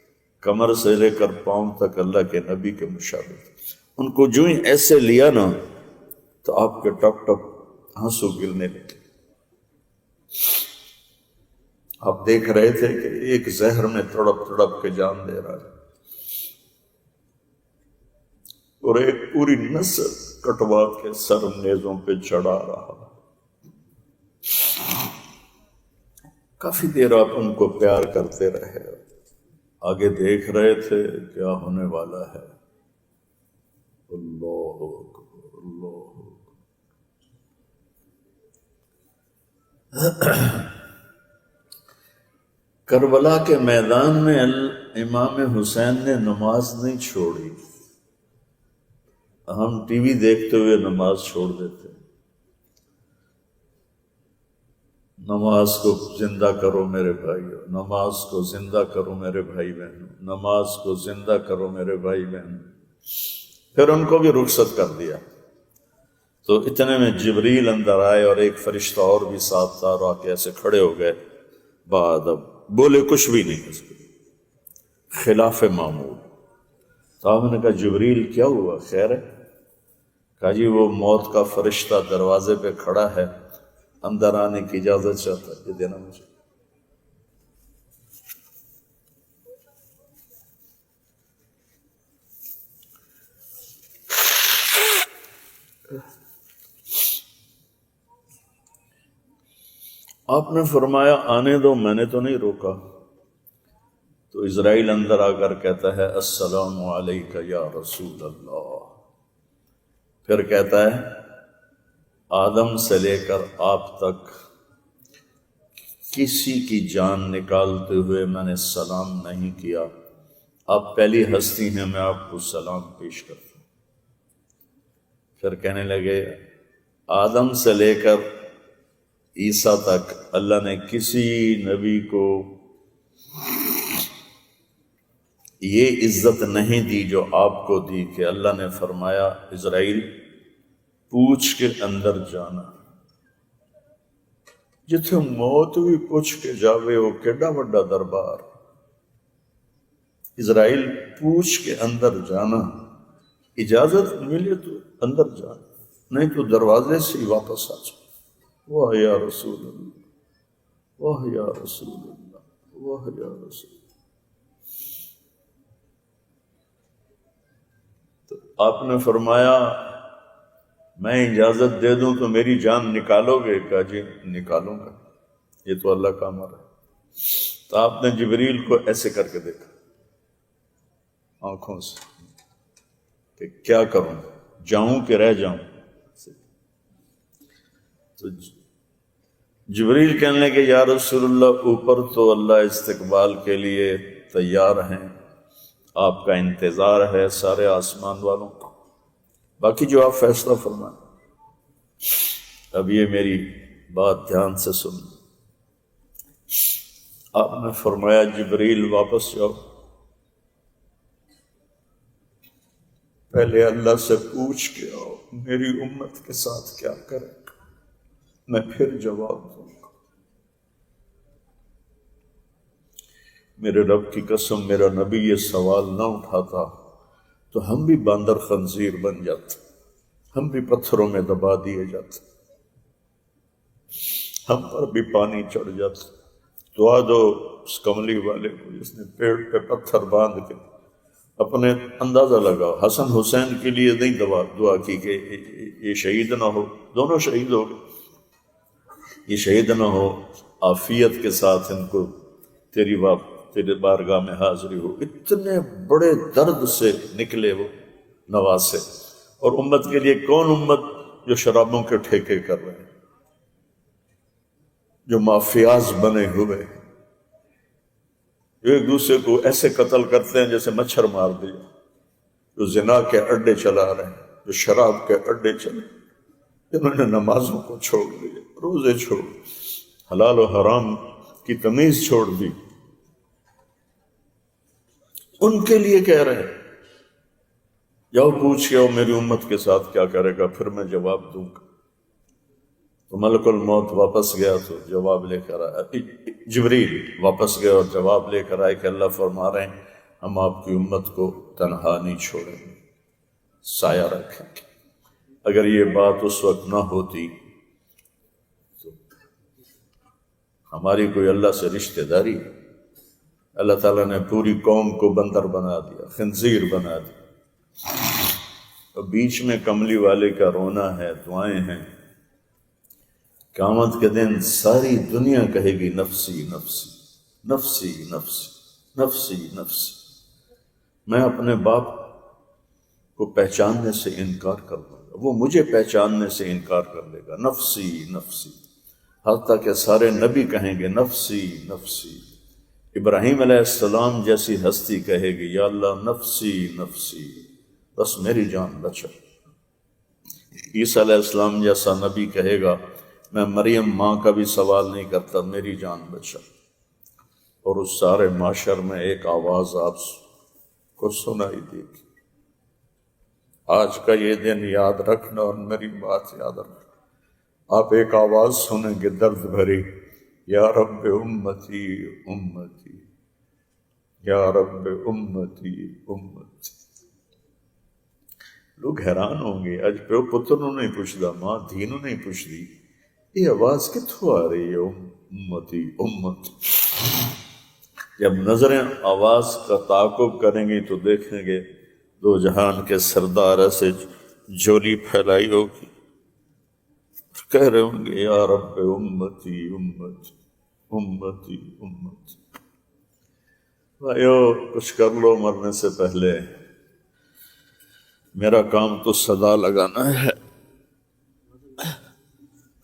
کمر سے لے کر پاؤں تک اللہ کے نبی کے مشابہ تھے۔ ان کو جو ہی ایسے لیا نا تو آپ کے ٹپ ٹپ آنسو گرنے لگے۔ آپ دیکھ رہے تھے کہ ایک زہر میں تڑپ تڑپ کے جان دے رہا ہے اور ایک پوری نسل کٹوا کے سر نیزوں پہ چڑھا رہا ہے۔ کافی دیر آپ ان کو پیار کرتے رہے، آگے دیکھ رہے تھے کیا ہونے والا ہے۔ اللہ اکبر، اللہ اکبر۔ کربلا کے میدان میں امام حسین نے نماز نہیں چھوڑی۔ ہم ٹی وی دیکھتے ہوئے نماز چھوڑ دیتے۔ نماز کو زندہ کرو میرے بھائیو، نماز کو زندہ کرو میرے بھائی بہنوں، نماز کو زندہ کرو میرے بھائی بہنوں۔ پھر ان کو بھی رخصت کر دیا۔ تو اتنے میں جبریل اندر آئے اور ایک فرشتہ اور بھی ساتھ تھا، اور آ کے ایسے کھڑے ہو گئے بادب، بولے کچھ بھی نہیں، اس کو خلاف معمول۔ تو آپ نے کہا جبریل کیا ہوا، خیر ہے؟ کہا جی وہ موت کا فرشتہ دروازے پہ کھڑا ہے، اندر آنے کی اجازت چاہتا ہے، یہ دینا مجھے۔ آپ نے فرمایا آنے دو، میں نے تو نہیں روکا۔ تو اسرائیل اندر آ کر کہتا ہے السلام علیک یا رسول اللہ. پھر کہتا ہے آدم سے لے کر آپ تک کسی کی جان نکالتے ہوئے میں نے سلام نہیں کیا. آپ پہلی ہستی ہیں، میں آپ کو سلام پیش کرتا ہوں. پھر کہنے لگے آدم سے لے کر عیسیٰ تک اللہ نے کسی نبی کو یہ عزت نہیں دی جو آپ کو دی کہ اللہ نے فرمایا اسرائیل پوچھ کے اندر جانا. جتھے موت بھی پوچھ کے جاوے وہ کیڈا بڑا دربار. اسرائیل پوچھ کے اندر جانا، اجازت ملے تو اندر جانا، نہیں تو دروازے سے ہی واپس آ جائے. واہ یا رسول اللہ، واہ یا رسول اللہ، واہ یا رسول اللہ. تو آپ نے فرمایا میں اجازت دے دوں تو میری جان نکالو گے؟ کہا جی نکالوں گا، یہ تو اللہ کا امر ہے. تو آپ نے جبریل کو ایسے کر کے دیکھا آنکھوں سے کہ کیا کروں، جاؤں کہ رہ جاؤں. تو جبریل کہنے لگے یا رسول اللہ اوپر تو اللہ استقبال کے لیے تیار ہیں، آپ کا انتظار ہے سارے آسمان والوں کو، باقی جو آپ فیصلہ فرمائیں. اب یہ میری بات دھیان سے سن. آپ نے فرمایا جبریل واپس جاؤ، پہلے اللہ سے پوچھ کے آؤ میری امت کے ساتھ کیا کرے، میں پھر جواب دوں گا. میرے رب کی قسم میرا نبی یہ سوال نہ اٹھاتا تو ہم بھی باندر خنزیر بن جاتے، ہم بھی پتھروں میں دبا دیے جاتے، ہم پر بھی پانی چڑھ جاتا. دعا دو اس کملی والے کو جس نے پیڑ پہ پتھر باندھ کے اپنے اندازہ لگاؤ. حسن حسین کے لیے نہیں دعا کی کہ یہ شہید نہ ہو، دونوں شہید ہو گئے. یہ شہید نہ ہو، عافیت کے ساتھ ان کو تیری بارگاہ میں حاضری ہو. اتنے بڑے درد سے نکلے وہ نواسے. اور امت کے لیے کون امت جو شرابوں کے ٹھیکے کر رہے ہیں، جو مافیاز بنے ہوئے، جو ایک دوسرے کو ایسے قتل کرتے ہیں جیسے مچھر مار دیا، جو زنا کے اڈے چلا رہے ہیں، جو شراب کے اڈے چلے، جنہوں نے نمازوں کو چھوڑ دیے، روزے چھوڑ، حلال و حرام کی تمیز چھوڑ دی. ان کے لیے کہہ رہے ہیں جاؤ پوچھ کے آؤ میری امت کے ساتھ کیا کرے گا، پھر میں جواب دوں گا. تو ملک الموت واپس گیا تو جواب لے کر آیا، جبریل واپس گیا اور جواب لے کر آئے کہ اللہ فرما رہے ہیں ہم آپ کی امت کو تنہا نہیں چھوڑیں گے، سایہ رکھیں گے. اگر یہ بات اس وقت نہ ہوتی تو ہماری کوئی اللہ سے رشتہ داری ہے. اللہ تعالیٰ نے پوری قوم کو بندر بنا دیا، خنزیر بنا دیا. اور بیچ میں کملی والے کا رونا ہے، دعائیں ہیں. قیامت کے دن ساری دنیا کہے گی نفسی نفسی نفسی نفسی نفسی نفسی. میں اپنے باپ کو پہچاننے سے انکار کر دوں گا، وہ مجھے پہچاننے سے انکار کر لے گا. نفسی نفسی، حتیٰ کہ سارے نبی کہیں گے نفسی نفسی. ابراہیم علیہ السلام جیسی ہستی کہے گی یا اللہ نفسی نفسی، بس میری جان بچا. عیسیٰ علیہ السلام جیسا نبی کہے گا میں مریم ماں کا بھی سوال نہیں کرتا، میری جان بچا. اور اس سارے معاشر میں ایک آواز آپ کو سنائی دے گی. آج کا یہ دن یاد رکھنا اور میری بات یاد رکھنا. آپ ایک آواز سنیں گے درد بھری، یا رب امتی امتی، یا رب امتی امتی. لوگ حیران ہوں گے اج پیو پتروں نہیں پوچھتا، ماں دھینوں نہیں پوچھتی، یہ آواز کتوں آ رہی ہے امتی امتی. جب نظریں آواز کا تعاقب کریں گی تو دیکھیں گے دو جہان کے سردار ایسے جولی پھیلائی ہوگی، کہہ رہے ہوں گے یا رب امتی امتی امتی امتی. بھائیو کچھ کر لو مرنے سے پہلے، میرا کام تو صدا لگانا ہے،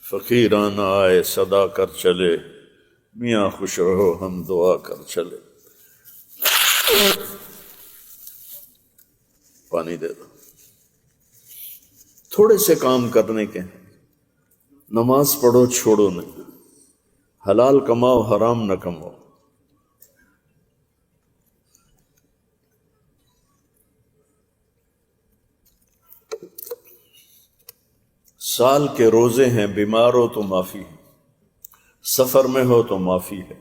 فقیران آئے صدا کر چلے، میاں خوش رہو ہم دعا کر چلے۔ پانی دے دو۔ تھوڑے سے کام کرنے کے، نماز پڑھو چھوڑو نہیں، حلال کماؤ حرام نہ کماؤ۔ سال کے روزے ہیں، بیمار ہو تو معافی ہے، سفر میں ہو تو معافی ہے،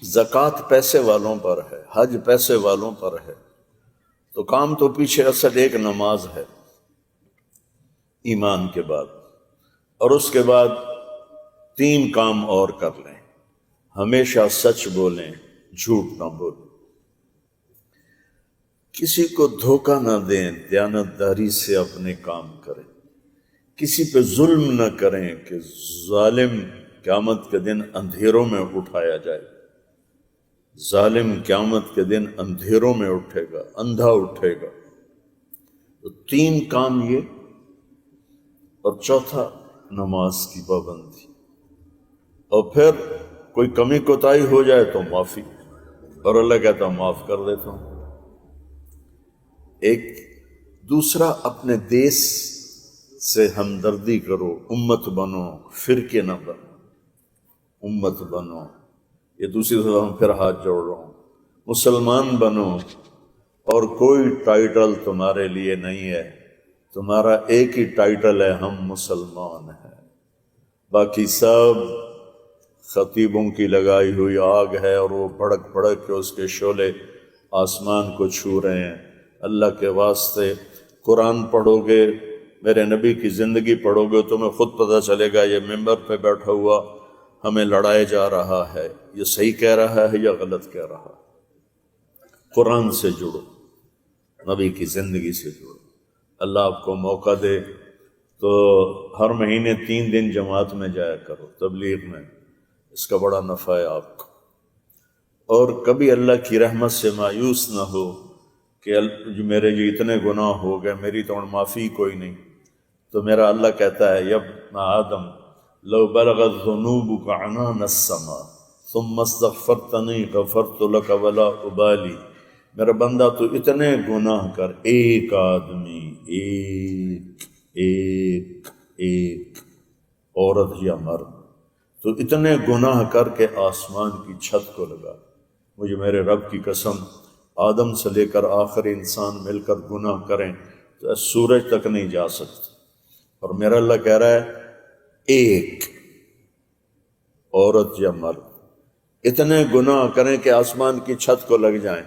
زکوٰۃ پیسے والوں پر ہے، حج پیسے والوں پر ہے، تو کام تو پیچھے اصل ایک نماز ہے ایمان کے بعد، اور اس کے بعد 3 کام اور کر لیں، ہمیشہ سچ بولیں، جھوٹ نہ بولیں، کسی کو دھوکہ نہ دیں، دیانتداری سے اپنے کام کریں، کسی پہ ظلم نہ کریں کہ ظالم قیامت کے دن اندھیروں میں اٹھایا جائے، ظالم قیامت کے دن اندھیروں میں اٹھے گا، اندھا اٹھے گا۔ تو 3 کام یہ، اور چوتھا نماز کی پابندی، اور پھر کوئی کمی کوتاہی ہو جائے تو معافی، اور اللہ کہتا معاف کر دیتا ہوں۔ ایک دوسرا، اپنے دیس سے ہمدردی کرو، امت بنو، فرقے نہ بنو، امت بنو۔ یہ دوسری دفعہ ہم پھر ہاتھ جوڑ رہا ہوں، مسلمان بنو، اور کوئی ٹائٹل تمہارے لیے نہیں ہے، تمہارا ایک ہی ٹائٹل ہے، ہم مسلمان ہیں، باقی سب خطیبوں کی لگائی ہوئی آگ ہے، اور وہ بھڑک بھڑک کے اس کے شعلے آسمان کو چھو رہے ہیں۔ اللہ کے واسطے قرآن پڑھو گے، میرے نبی کی زندگی پڑھو گے، تمہیں خود پتہ چلے گا یہ ممبر پہ بیٹھا ہوا ہمیں لڑائے جا رہا ہے، یہ صحیح کہہ رہا ہے یا غلط کہہ رہا ہے۔ قرآن سے جڑو، نبی کی زندگی سے جڑو۔ اللہ آپ کو موقع دے تو ہر مہینے 3 دن جماعت میں جایا کرو، تبلیغ میں، اس کا بڑا نفع ہے آپ کو۔ اور کبھی اللہ کی رحمت سے مایوس نہ ہو کہ جو میرے جو اتنے گناہ ہو گئے، میری تو معافی کوئی نہیں۔ تو میرا اللہ کہتا ہے، ابن آدم لو بلغت ذنوبک عنان السماء ثم استغفرتنی غفرت لک ولا ابالی۔ میرا بندہ تو اتنے گناہ کر، ایک آدمی، ایک عورت یا مرد، تو اتنے گناہ کر کے آسمان کی چھت کو لگا، مجھے میرے رب کی قسم، آدم سے لے کر آخر انسان مل کر گناہ کریں تو سورج تک نہیں جا سکتا، اور میرا اللہ کہہ رہا ہے ایک عورت یا مرد اتنے گناہ کریں کہ آسمان کی چھت کو لگ جائیں،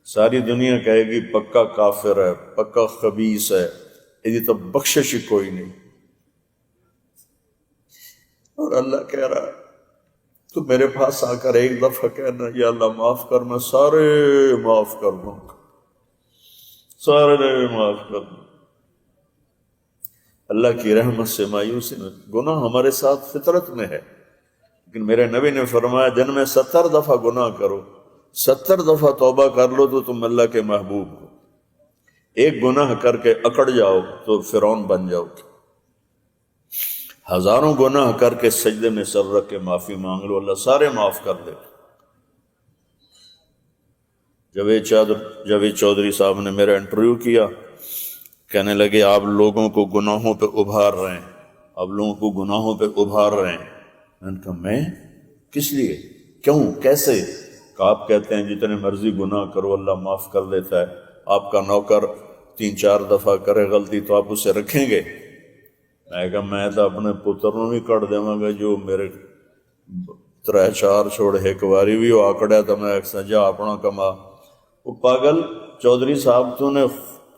ساری دنیا کہے گی پکا کافر ہے، پکا خبیث ہے، یہ تو بخشش ہی کوئی نہیں۔ اور اللہ کہہ رہا ہے تو میرے پاس آ کر ایک دفعہ کہنا، یا اللہ معاف کر، میں سارے معاف کر دوں گا، سارے معاف کر دوں۔ اللہ کی رحمت سے مایوسی میں، گناہ ہمارے ساتھ فطرت میں ہے، لیکن میرے نبی نے فرمایا دن میں 70 دفعہ گناہ کرو، 70 دفعہ توبہ کر لو تو تم اللہ کے محبوب ہو۔ ایک گناہ کر کے اکڑ جاؤ تو فرعون بن جاؤ، ہزاروں گناہ کر کے سجدے میں سر رکھ کے معافی مانگ لو، اللہ سارے معاف کر دے۔ جاوید چودھری صاحب نے میرا انٹرویو کیا، کہنے لگے آپ لوگوں کو گناہوں پہ ابھار رہے ہیں، آپ لوگوں کو گناہوں پہ ابھار رہے ہیں۔ میں نے کہا میں کس لیے، کیوں، کیسے؟ کہ آپ کہتے ہیں جتنے مرضی گناہ کرو اللہ معاف کر دیتا ہے، آپ کا نوکر 3-4 دفعہ کرے غلطی تو آپ اسے رکھیں گے؟ میں کہا میں تو اپنے پتر نوں بھی کٹ دیواں گا جو میرے 3-4 چھوڑ ایک واری بھی وہ آکڑیا تو میں سجا اپنا کما۔ وہ پاگل چودھری صاحب تو نے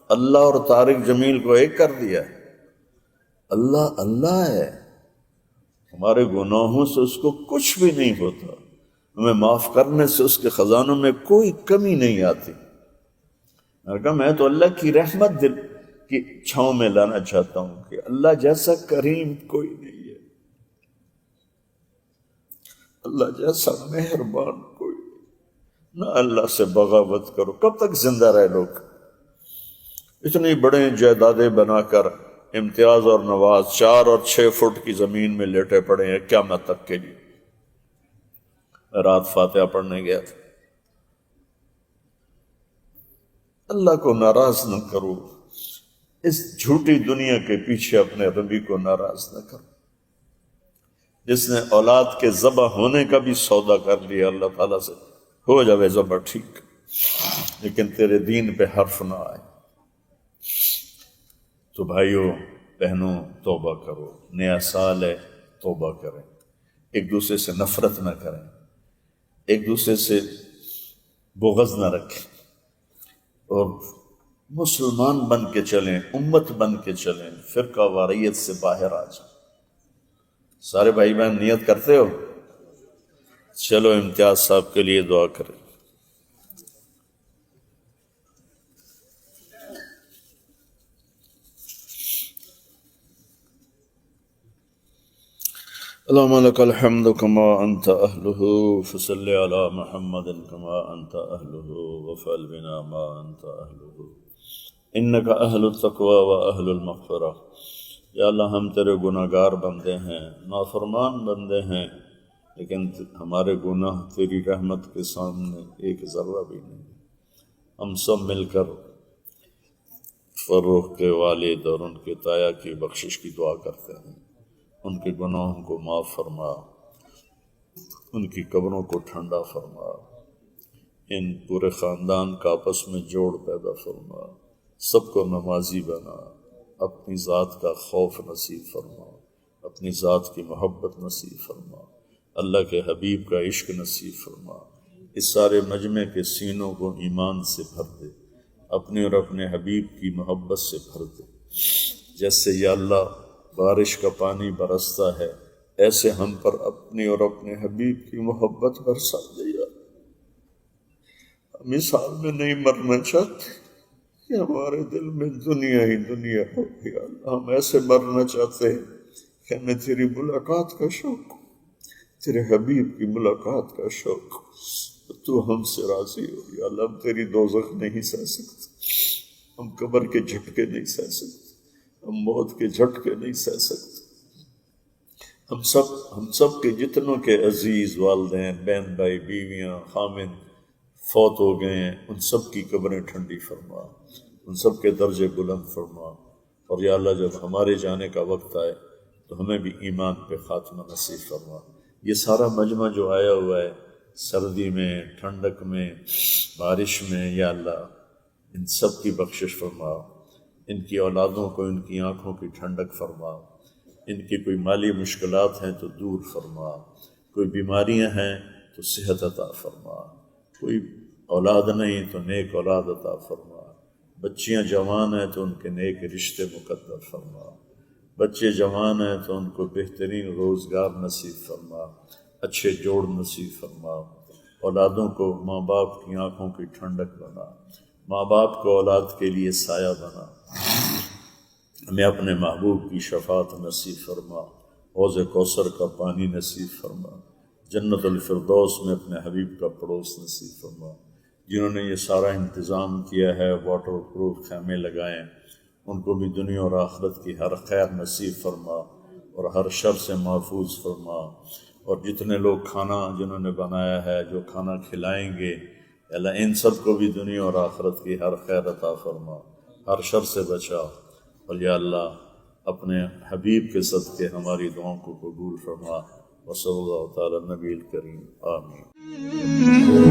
اللہ اور طارق جمیل کو ایک کر دیا ہے۔ اللہ اللہ ہے، ہمارے گناہوں سے اس کو کچھ بھی نہیں ہوتا، ہمیں معاف کرنے سے اس کے خزانوں میں کوئی کمی نہیں آتی۔ میں نے کہا میں تو اللہ کی رحمت دل کی چھاؤں میں لانا چاہتا ہوں کہ اللہ جیسا کریم کوئی نہیں ہے، اللہ جیسا مہربان کوئی نہیں۔ نہ اللہ سے بغاوت کرو۔ کب تک زندہ رہے لوگ؟ اتنی بڑے جائیدادیں بنا کر امتیاز اور نواز 4 اور 6 فٹ کی زمین میں لیٹے پڑے ہیں قیامت تک کے لیے۔ میں رات فاتحہ پڑھنے گیا تھا۔ اللہ کو ناراض نہ کرو، اس جھوٹی دنیا کے پیچھے اپنے ربی کو ناراض نہ کرو۔ جس نے اولاد کے ذبح ہونے کا بھی سودا کر لیا اللہ تعالیٰ سے، ہو جاوے ذبح ٹھیک، لیکن تیرے دین پہ حرف نہ آئے۔ تو بھائیوں بہنوں توبہ کرو، نیا سال ہے، توبہ کریں، ایک دوسرے سے نفرت نہ کریں، ایک دوسرے سے بغض نہ رکھیں، اور مسلمان بن کے چلیں، امت بن کے چلیں، فرقہ واریت سے باہر آ جائیں۔ سارے بھائی بہن نیت کرتے ہو؟ چلو امتیاز صاحب کے لیے دعا کریں۔ اللهم لك الحمد كما أنت أهله فصل على محمد كما أنت أهله وفعل بنا ما أنت أهله إنك أهل التقوى وأهل المغفرة۔ یا اللہ ہم تیرے گناہ گار بندے ہیں، نافرمان بندے ہیں، لیکن ہمارے گناہ تیری رحمت کے سامنے ایک ذرہ بھی نہیں۔ ہم سب مل کر فروخ کے والد اور ان کے تایا کی بخشش کی دعا کرتے ہیں۔ ان کے گناہوں کو معاف فرما، ان کی قبروں کو ٹھنڈا فرما، ان پورے خاندان کا آپس میں جوڑ پیدا فرما، سب کو نمازی بنا، اپنی ذات کا خوف نصیب فرما، اپنی ذات کی محبت نصیب فرما، اللہ کے حبیب کا عشق نصیب فرما۔ اس سارے مجمع کے سینوں کو ایمان سے بھر دے، اپنے اور اپنے حبیب کی محبت سے بھر دے۔ جیسے یا اللہ بارش کا پانی برستا ہے، ایسے ہم پر اپنی اور اپنے حبیب کی محبت برسا دیا۔ ہم اس حال میں نہیں مرنا چاہتے کہ ہمارے دل میں دنیا ہی دنیا ہو گیا۔ ہم ایسے مرنا چاہتے ہیں کہ ہمیں تیری ملاقات کا شوق، تیرے حبیب کی ملاقات کا شوق، تو ہم سے راضی ہو۔ یا اللہ ہم تیری دوزخ نہیں سہ سکتے، ہم قبر کے جھٹکے نہیں سہ سکتے، ہم موت کے جھٹکے نہیں سہ سکتے۔ ہم سب کے جتنوں کے عزیز والدین، بہن بھائی، بیویاں، خامن فوت ہو گئے ہیں، ان سب کی قبریں ٹھنڈی فرما، ان سب کے درجے بلند فرما۔ اور یا اللہ جب ہمارے جانے کا وقت آئے تو ہمیں بھی ایمان پہ خاتمہ نصیب فرما۔ یہ سارا مجمع جو آیا ہوا ہے، سردی میں، ٹھنڈک میں، بارش میں، یا اللہ ان سب کی بخشش فرما، ان کی اولادوں کو ان کی آنکھوں کی ٹھنڈک فرما، ان کی کوئی مالی مشکلات ہیں تو دور فرما، کوئی بیماریاں ہیں تو صحت عطا فرما، کوئی اولاد نہیں تو نیک اولاد عطا فرما، بچیاں جوان ہیں تو ان کے نیک رشتے مقدر فرما، بچے جوان ہیں تو ان کو بہترین روزگار نصیب فرما، اچھے جوڑ نصیب فرما، اولادوں کو ماں باپ کی آنکھوں کی ٹھنڈک بنا، ماں باپ کو اولاد کے لیے سایہ بنا۔ ہمیں اپنے محبوب کی شفاعت نصیب فرما، حوض کوثر کا پانی نصیب فرما، جنت الفردوس میں اپنے حبیب کا پڑوس نصیب فرما۔ جنہوں نے یہ سارا انتظام کیا ہے، واٹر پروف خیمے لگائیں، ان کو بھی دنیا اور آخرت کی ہر خیر نصیب فرما اور ہر شر سے محفوظ فرما۔ اور جتنے لوگ کھانا جنہوں نے بنایا ہے، جو کھانا کھلائیں گے، اللہ ان سب کو بھی دنیا اور آخرت کی ہر خیر عطا فرما، ہر شر سے بچا۔ اور یا اللہ اپنے حبیب کے صدقے ہماری دعاؤں کو قبول فرما۔ وصلی اللہ تعالی نبی الکریم، آمین۔